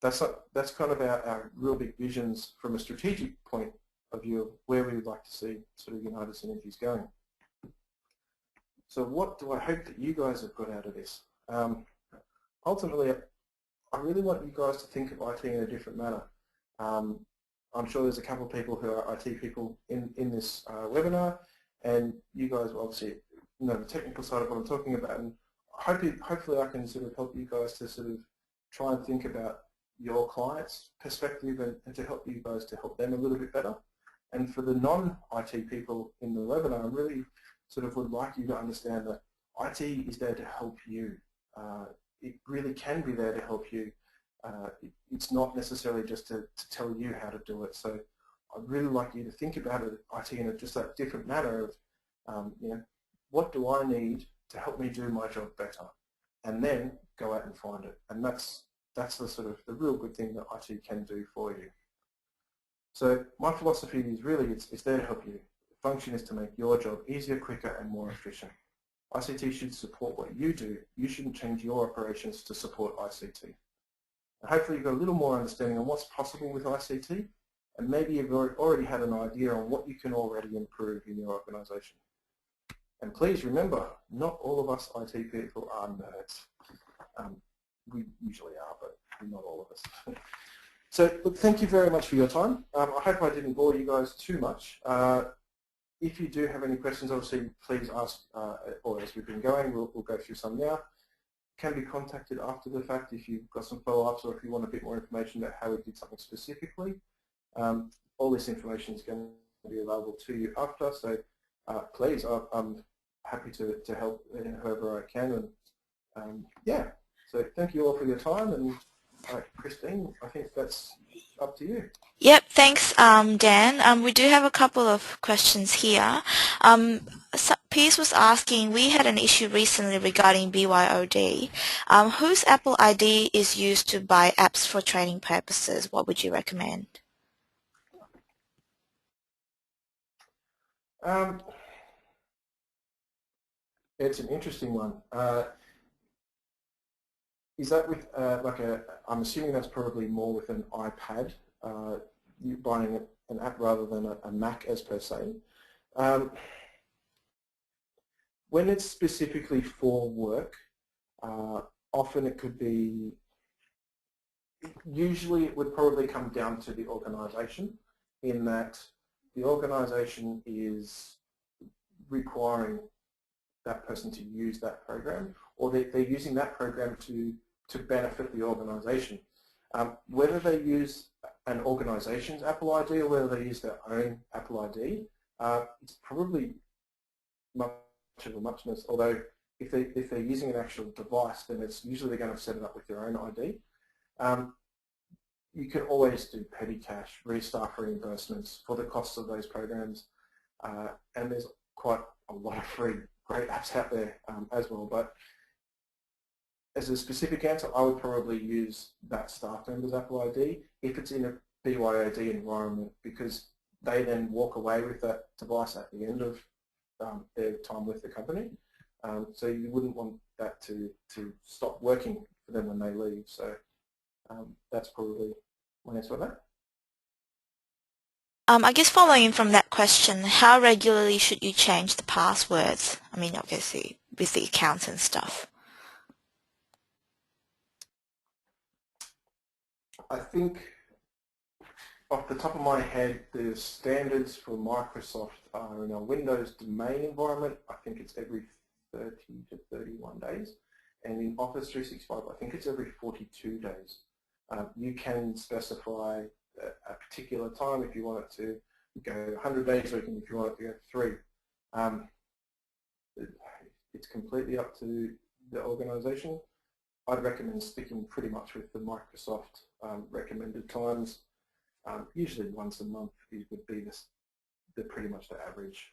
that's kind of our real big visions from a strategic point of view of where we would like to see sort of United Synergies going. So what do I hope that you guys have got out of this? Ultimately, I really want you guys to think of IT in a different manner. I'm sure there's a couple of people who are IT people in this webinar, and you guys obviously know the technical side of what I'm talking about, and hopefully I can sort of help you guys to sort of try and think about your clients' perspective and to help you guys to help them a little bit better. And for the non-IT people in the webinar, I really sort of would like you to understand that IT is there to help you. It really can be there to help you. It's not necessarily just to tell you how to do it. So I'd really like you to think about it, IT in just that different manner of, what do I need to help me do my job better? And then go out and find it. And that's the sort of the real good thing that IT can do for you. So my philosophy is really it's there to help you. The function is to make your job easier, quicker and more efficient. ICT should support what you do. You shouldn't change your operations to support ICT. And hopefully you've got a little more understanding on what's possible with ICT, and maybe you've already had an idea on what you can already improve in your organisation. And please remember, not all of us IT people are nerds. We usually are, but not all of us. So look, thank you very much for your time. I hope I didn't bore you guys too much. If you do have any questions, obviously please ask, or as we've been going, we'll go through some now. Can be contacted after the fact if you've got some follow-ups or if you want a bit more information about how we did something specifically. All this information is going to be available to you after, so please, I'm happy to help whoever I can. And yeah, so thank you all for your time, and Christine, I think that's up to you. Yep, thanks, Dan. We do have a couple of questions here. Piers was asking, we had an issue recently regarding BYOD. Whose Apple ID is used to buy apps for training purposes? What would you recommend? It's an interesting one. Is that with I'm assuming that's probably more with an iPad, you buying an app rather than a Mac as per se. When it's specifically for work, often it could be, usually it would probably come down to the organisation, in that the organisation is requiring that person to use that program, or they're using that program to benefit the organisation. Whether they use an organisation's Apple ID or whether they use their own Apple ID, it's probably much of a muchness, although if they're using an actual device, then it's usually they're going to set it up with their own ID. You can always do petty cash, restaff reimbursements for the costs of those programs, and there's quite a lot of free great apps out there as well. But as a specific answer, I would probably use that staff member's Apple ID if it's in a BYOD environment, because they then walk away with that device at the end of their time with the company. So you wouldn't want that to stop working for them when they leave. So that's probably my answer to that. I guess following in from that question, how regularly should you change the passwords? I mean, obviously with the accounts and stuff. I think off the top of my head, the standards for Microsoft are in a Windows domain environment. I think it's every 30 to 31 days. And in Office 365, I think it's every 42 days. You can specify a particular time if you want it to go 100 days, or if you want it to go 3. It's completely up to the organisation. I'd recommend sticking pretty much with the Microsoft recommended times. Usually once a month would be pretty much the average.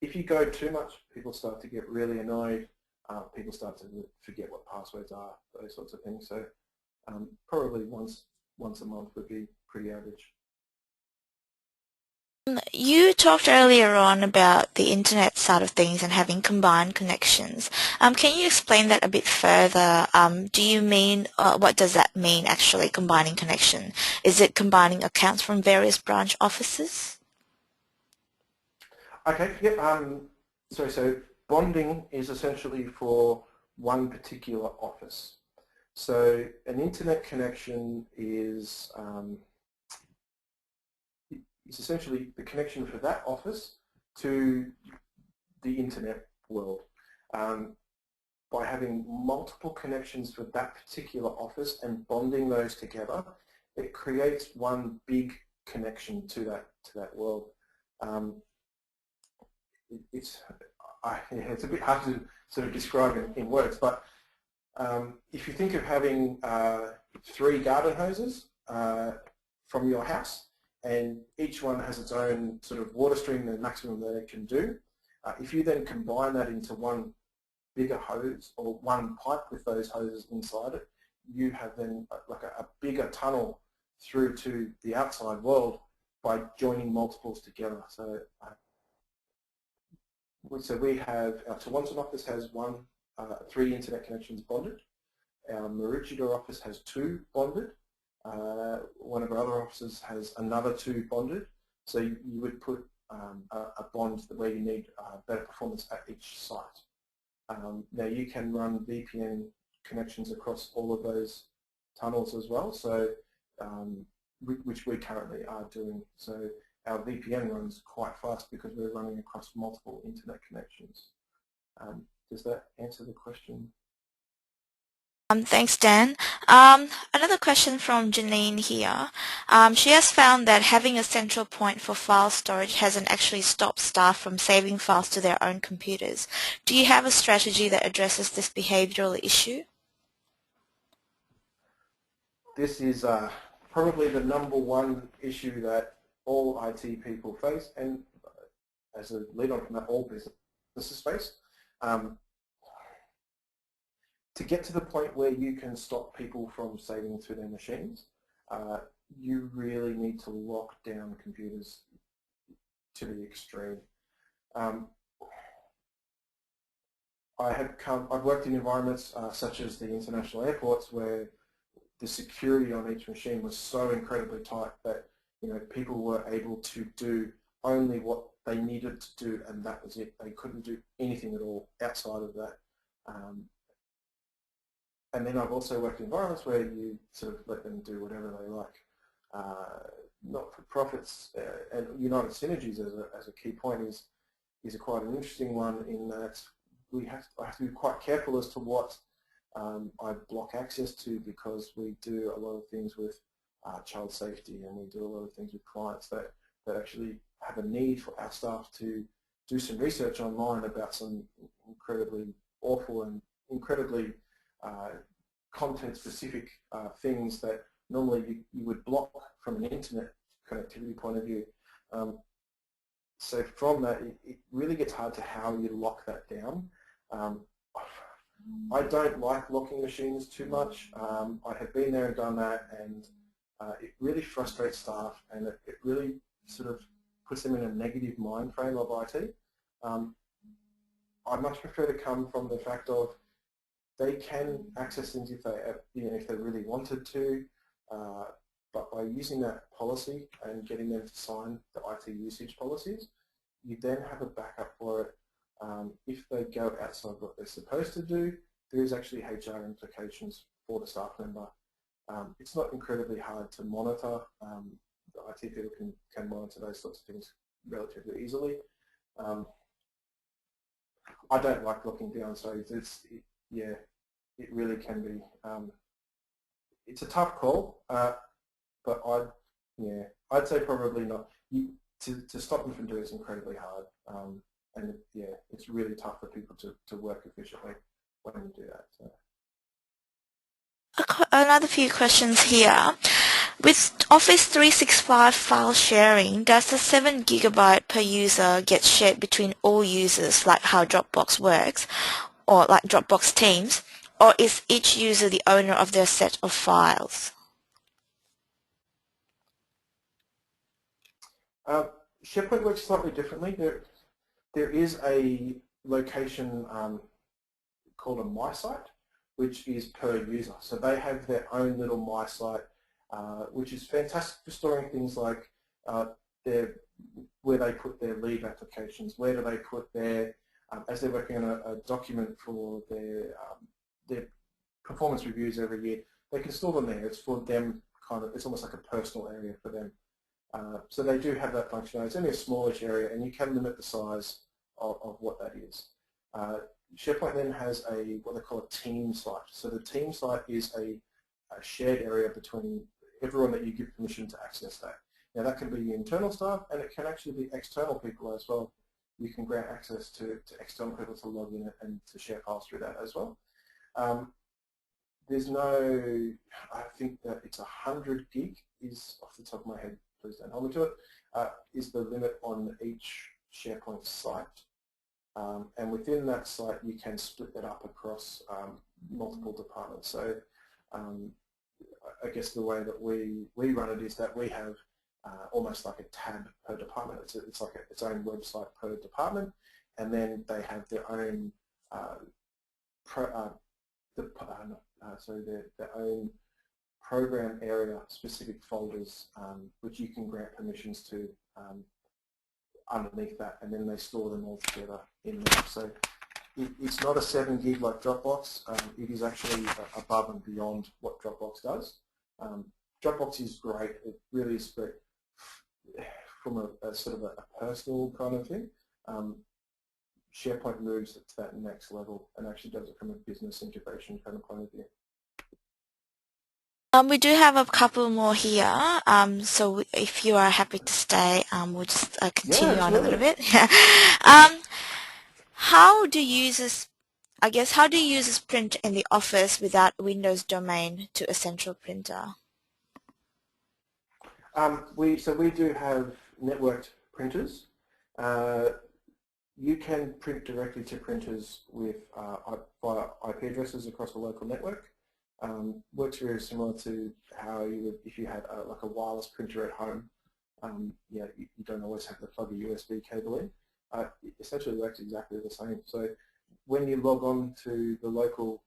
If you go too much, people start to get really annoyed. People start to forget what passwords are, those sorts of things. So probably once a month would be pretty average. You talked earlier on about the internet side of things and having combined connections. Can you explain that a bit further? Do you mean, what does that mean actually, combining connection? Is it combining accounts from various branch offices? Okay, yep. So bonding is essentially for one particular office. So an internet connection is essentially the connection for that office to the internet world. By having multiple connections for that particular office and bonding those together, it creates one big connection to that world. It's a bit hard to sort of describe in words, but if you think of having 3 garden hoses from your house, and each one has its own sort of water stream, the maximum that it can do. If you then combine that into one bigger hose or one pipe with those hoses inside it, you have then like a bigger tunnel through to the outside world by joining multiples together. So, we have, our Toronto office has 3 internet connections bonded. Our Maroochydore office has 2 bonded. One of our other offices has another 2 bonded. So you would put a bond where you need better performance at each site. Now you can run VPN connections across all of those tunnels as well, so which we currently are doing. So our VPN runs quite fast because we're running across multiple internet connections. Does that answer the question? Thanks, Dan. Another question from Janine here. She has found that having a central point for file storage hasn't actually stopped staff from saving files to their own computers. Do you have a strategy that addresses this behavioural issue? This is probably the #1 issue that all IT people face, and as a lead on from that, all businesses face. To get to the point where you can stop people from saving to their machines, you really need to lock down computers to the extreme. I've worked in environments such as the international airports where the security on each machine was so incredibly tight that people were able to do only what they needed to do, and that was it. They couldn't do anything at all outside of that. And then I've also worked in environments where you sort of let them do whatever they like. Not-for-profits and United Synergies as a key point is quite an interesting one in that I have to be quite careful as to what I block access to, because we do a lot of things with child safety, and we do a lot of things with clients that actually have a need for our staff to do some research online about some incredibly awful and incredibly content-specific things that normally you would block from an internet connectivity point of view. So from that, it really gets hard to how you lock that down. I don't like locking machines too much. I have been there and done that, and it really frustrates staff, and it really sort of puts them in a negative mind frame of IT. I much prefer to come from the fact of they can access things if they really wanted to, but by using that policy and getting them to sign the IT usage policies, you then have a backup for it. If they go outside what they're supposed to do, there is actually HR implications for the staff member. It's not incredibly hard to monitor. The IT people can monitor those sorts of things relatively easily. I don't like locking down, so it really can be. It's a tough call, but I'd say probably not. To stop them from doing it is incredibly hard, and it's really tough for people to work efficiently when you do that. So. Another few questions here. With Office 365 file sharing, does the 7 GB per user get shared between all users like how Dropbox works, or like Dropbox Teams, or is each user the owner of their set of files? SharePoint works slightly differently. There is a location called a My Site, which is per user. So they have their own little My Site, which is fantastic for storing things like where they put their leave applications, where do they put their, as they're working on a document for their performance reviews every year, they can store them there. It's for them, it's almost like a personal area for them. So they do have that functionality. It's only a smallish area, and you can limit the size of what that is. SharePoint then has what they call a team site. So the team site is a shared area between everyone that you give permission to access that. Now that can be internal staff, and it can actually be external people as well. You can grant access to external people to log in and to share files through that as well. There's no, I think that it's 100 gig is, off the top of my head, please don't hold me to it, is the limit on each SharePoint site. And within that site, you can split that up across multiple departments. So I guess the way that we run it is that we have almost like a tab per department. It's like its own website per department, and then they have their own their own program area specific folders, which you can grant permissions to underneath that, and then they store them all together in there. So it's not a 7 gig like Dropbox. It is actually above and beyond what Dropbox does. Dropbox is great. It really is great from a sort of a personal kind of thing. SharePoint moves it to that next level and actually does it from a business integration kind of point of view. We do have a couple more here, so if you are happy to stay, we'll just continue on a little bit. How do users print in the office without Windows domain to a central printer? We do have networked printers. You can print directly to printers with via IP addresses across a local network. Works very similar to how you would if you had like a wireless printer at home. You don't always have to plug a USB cable in. It essentially works exactly the same. So when you log on to the local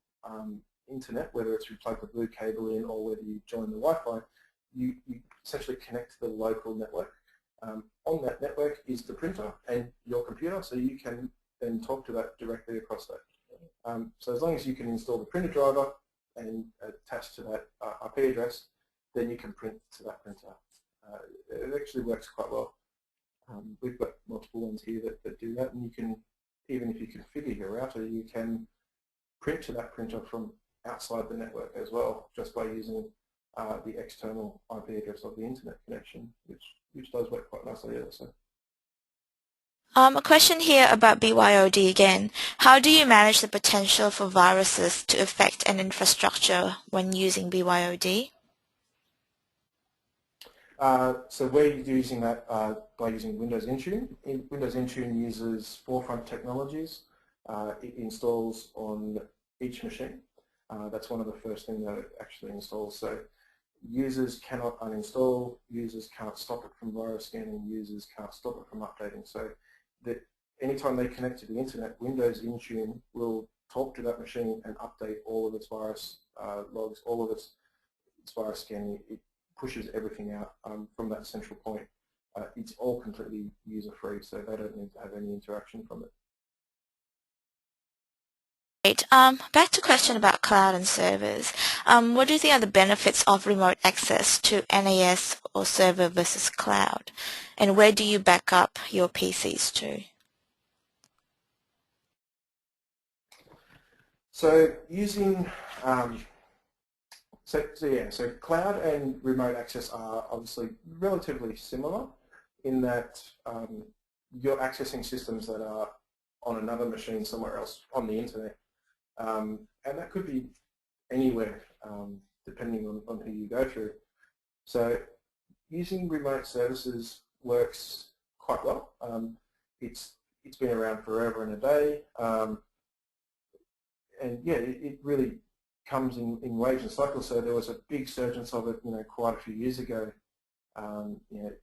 internet, whether it's you plug the blue cable in or whether you join the Wi-Fi, you essentially connect to the local network. On that network is the printer and your computer, so you can then talk to that directly across that. So as long as you can install the printer driver and attach to that IP address, then you can print to that printer. It actually works quite well. We've got multiple ones here that do that, and you can even if you configure your router, you can print to that printer from outside the network as well, just by using the external IP address of the internet connection, which does work quite nicely also. A question here about BYOD again. How do you manage the potential for viruses to affect an infrastructure when using BYOD? So we're using that by using Windows Intune. Windows Intune uses forefront technologies. It installs on each machine. That's one of the first things that it actually installs. So users cannot uninstall, users can't stop it from virus scanning, users can't stop it from updating. So that anytime they connect to the internet, Windows Intune will talk to that machine and update all of its virus logs, all of its virus scanning. It pushes everything out from that central point. It's all completely user-free, so they don't need to have any interaction from it. Great. Back to question about cloud and servers. What do you think are the benefits of remote access to NAS or server versus cloud? And where do you back up your PCs to? So using So cloud and remote access are obviously relatively similar in that you're accessing systems that are on another machine somewhere else on the internet. And that could be anywhere depending on who you go through. So using remote services works quite well. It's been around forever and a day. And yeah, it really comes in waves and cycles. So there was a big surgence of it, quite a few years ago.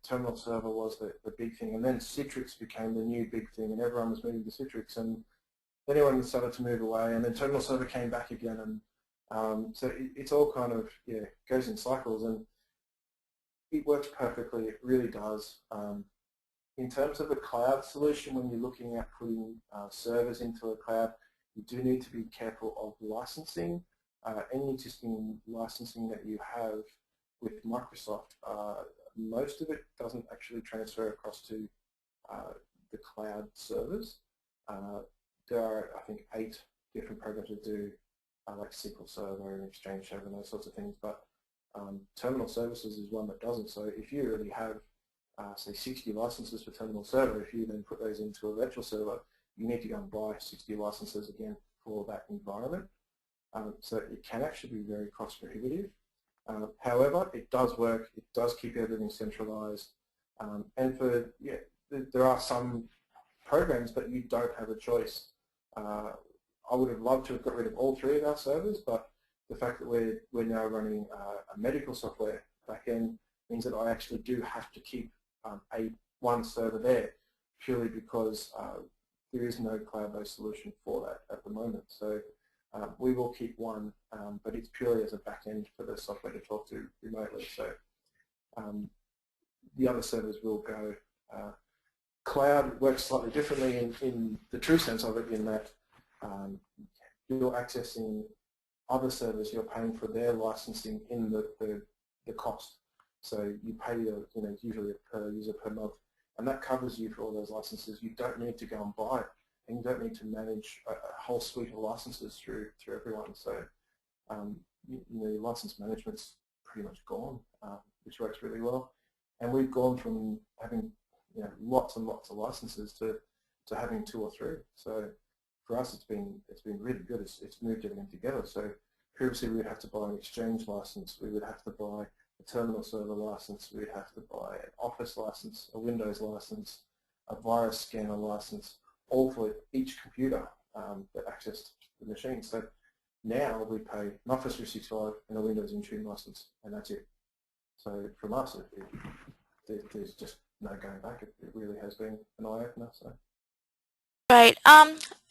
Terminal server was the big thing, and then Citrix became the new big thing, and everyone was moving to Citrix, and then everyone started to move away, and then terminal server came back again, and so it's all kind of goes in cycles, and it works perfectly. It really does. In terms of the cloud solution, when you're looking at putting servers into a cloud, you do need to be careful of licensing. Any existing licensing that you have with Microsoft, most of it doesn't actually transfer across to the cloud servers. There are, I think, 8 different programs that do like SQL Server and Exchange Server and those sorts of things, but Terminal Services is one that doesn't. So if you already have, say, 60 licenses for Terminal Server, if you then put those into a virtual server, you need to go and buy 60 licenses again for that environment. So it can actually be very cost prohibitive. However, it does work. It does keep everything centralized. And there are some programs that you don't have a choice. I would have loved to have got rid of all 3 of our servers, but the fact that we're now running a medical software backend means that I actually do have to keep one server there, purely because there is no cloud-based solution for that at the moment. So we will keep one, but it's purely as a back-end for the software to talk to remotely. So the other servers will go. Cloud works slightly differently in the true sense of it, in that you're accessing other servers, you're paying for their licensing in the cost. So you pay usually per user per month, and that covers you for all those licenses. You don't need to go and buy it, and you don't need to manage a whole suite of licenses through everyone. So your license management's pretty much gone, which works really well. And we've gone from having lots and lots of licenses to having 2 or 3. So for us, it's been really good. It's moved everything together. So previously we would have to buy an Exchange license, we would have to buy a terminal server license, we'd have to buy an Office license, a Windows license, a virus scanner license, all for each computer that accessed the machine. So now we pay an Office 365 and a Windows Intune license, and that's it. So from us, there's just no going back. It really has been an eye-opener. So. Right.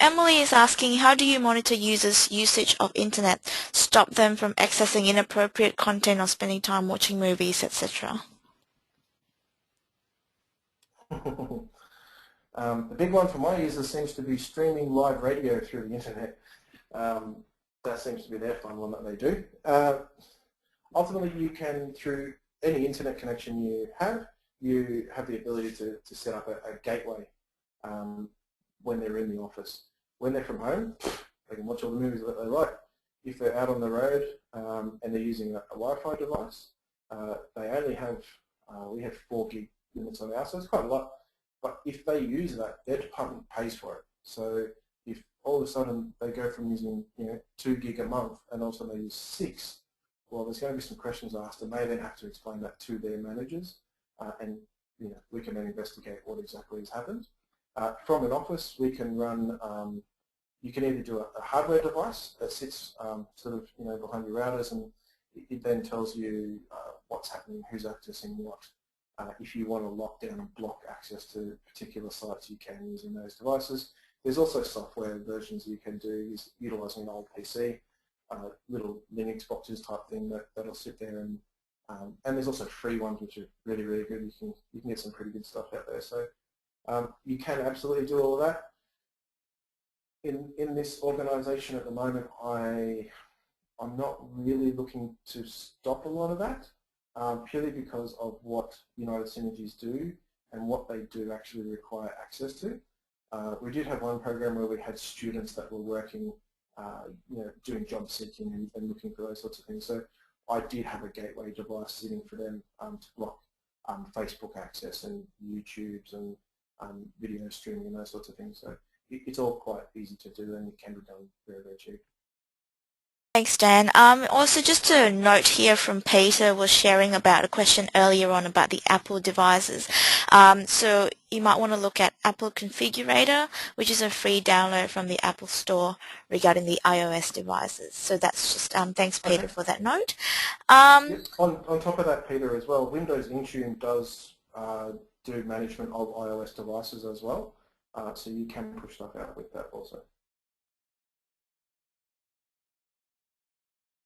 Emily is asking, how do you monitor users' usage of internet, stop them from accessing inappropriate content or spending time watching movies, etc.? The big one for my users seems to be streaming live radio through the internet. That seems to be their fun one that they do. Ultimately, you can, through any internet connection you have the ability to set up a gateway. when they're in the office. When they're from home, they can watch all the movies that they like. If they're out on the road and they're using a Wi-Fi device, they only have, we have 4 gig limits on ours, so it's quite a lot. But if they use that, their department pays for it. So if all of a sudden they go from using 2 gig a month and also they use 6, well, there's going to be some questions asked, and they then have to explain that to their managers, and we can then investigate what exactly has happened. From an office, we can run. You can either do a hardware device that sits sort of behind your routers, and it then tells you what's happening, who's accessing what. If you want to lock down and block access to particular sites, you can using those devices. There's also software versions you can do utilising an old PC, little Linux boxes type thing that'll sit there, and there's also free ones which are really, really good. You can get some pretty good stuff out there. So you can absolutely do all of that. In this organisation at the moment, I'm not really looking to stop a lot of that, purely because of what United Synergies do and what they do actually require access to. We did have one program where we had students that were working, doing job seeking and looking for those sorts of things. So I did have a gateway device sitting for them to block Facebook access and YouTubes and video streaming and those sorts of things. So it's all quite easy to do, and it can be done very, very cheap. Thanks, Dan. Also, just a note here from Peter was sharing about a question earlier on about the Apple devices. So you might want to look at Apple Configurator, which is a free download from the Apple Store regarding the iOS devices. So that's just, thanks, Peter, for that note. Yes. On top of that, Peter, as well, Windows Intune does do management of iOS devices as well. So you can push stuff out with that also.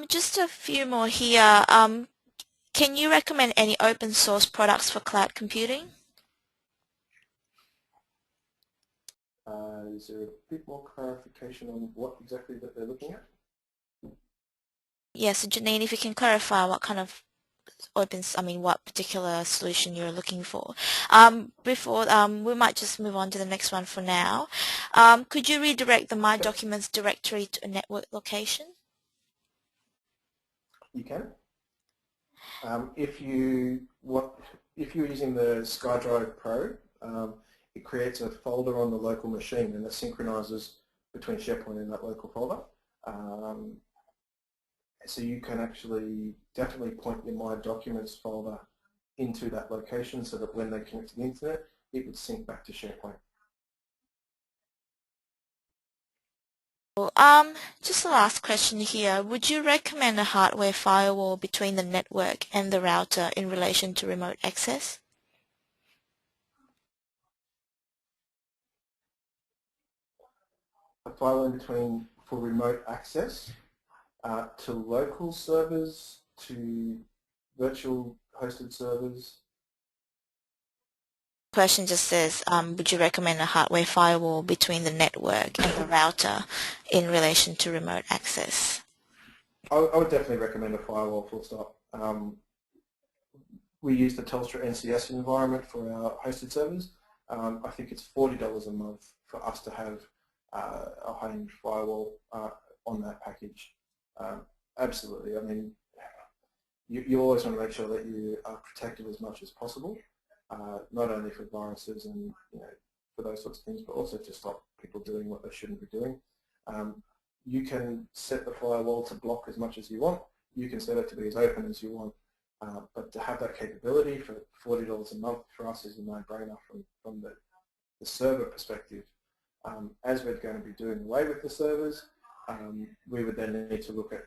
Just a few more here. Can you recommend any open source products for cloud computing? Is there a bit more clarification on what exactly that they're looking at? Yes, Janine, if you can clarify what kind of what particular solution you're looking for. Before, we might just move on to the next one for now. Could you redirect the My Documents directory to a network location? You can. If you're using the SkyDrive Pro, it creates a folder on the local machine, and it synchronizes between SharePoint and that local folder. So you can actually definitely point your My Documents folder into that location so that when they connect to the internet, it would sync back to SharePoint. Just the last question here. Would you recommend a hardware firewall between the network and the router in relation to remote access? A firewall in between for remote access to local servers, to virtual hosted servers. The question just says, would you recommend a hardware firewall between the network and the router in relation to remote access? I would definitely recommend a firewall, full stop. We use the Telstra NCS environment for our hosted servers. I think it's $40 a month for us to have a high-end firewall on that package. Absolutely. I mean, you always want to make sure that you are protected as much as possible, not only for viruses and for those sorts of things, but also to stop people doing what they shouldn't be doing. You can set the firewall to block as much as you want. You can set it to be as open as you want. But to have that capability for $40 a month for us is a no-brainer from the server perspective. As we're going to be doing away with the servers, we would then need to look at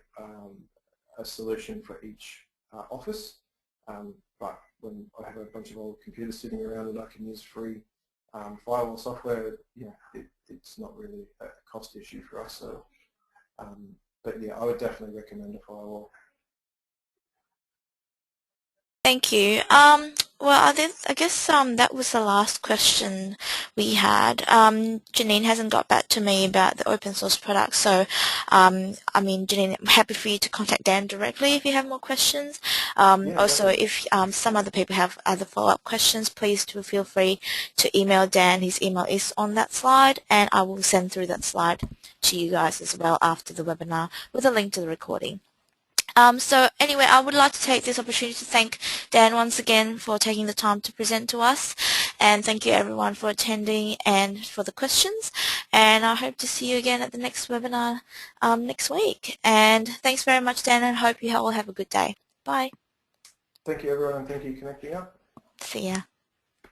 a solution for each office. But when I have a bunch of old computers sitting around and I can use free firewall software, it's not really a cost issue for us. So, but yeah, I would definitely recommend a firewall. Thank you. Well, I guess that was the last question we had. Janine hasn't got back to me about the open source product, so I mean, Janine, I'm happy for you to contact Dan directly if you have more questions. Yeah, Also, definitely. if some other people have other follow-up questions, please do feel free to email Dan. His email is on that slide, and I will send through that slide to you guys as well after the webinar with a link to the recording. So anyway, I would like to take this opportunity to thank Dan once again for taking the time to present to us, and thank you everyone for attending and for the questions, and I hope to see you again at the next webinar next week. And thanks very much, Dan, and hope you all have a good day. Bye. Thank you, everyone, and thank you for connecting up. See ya.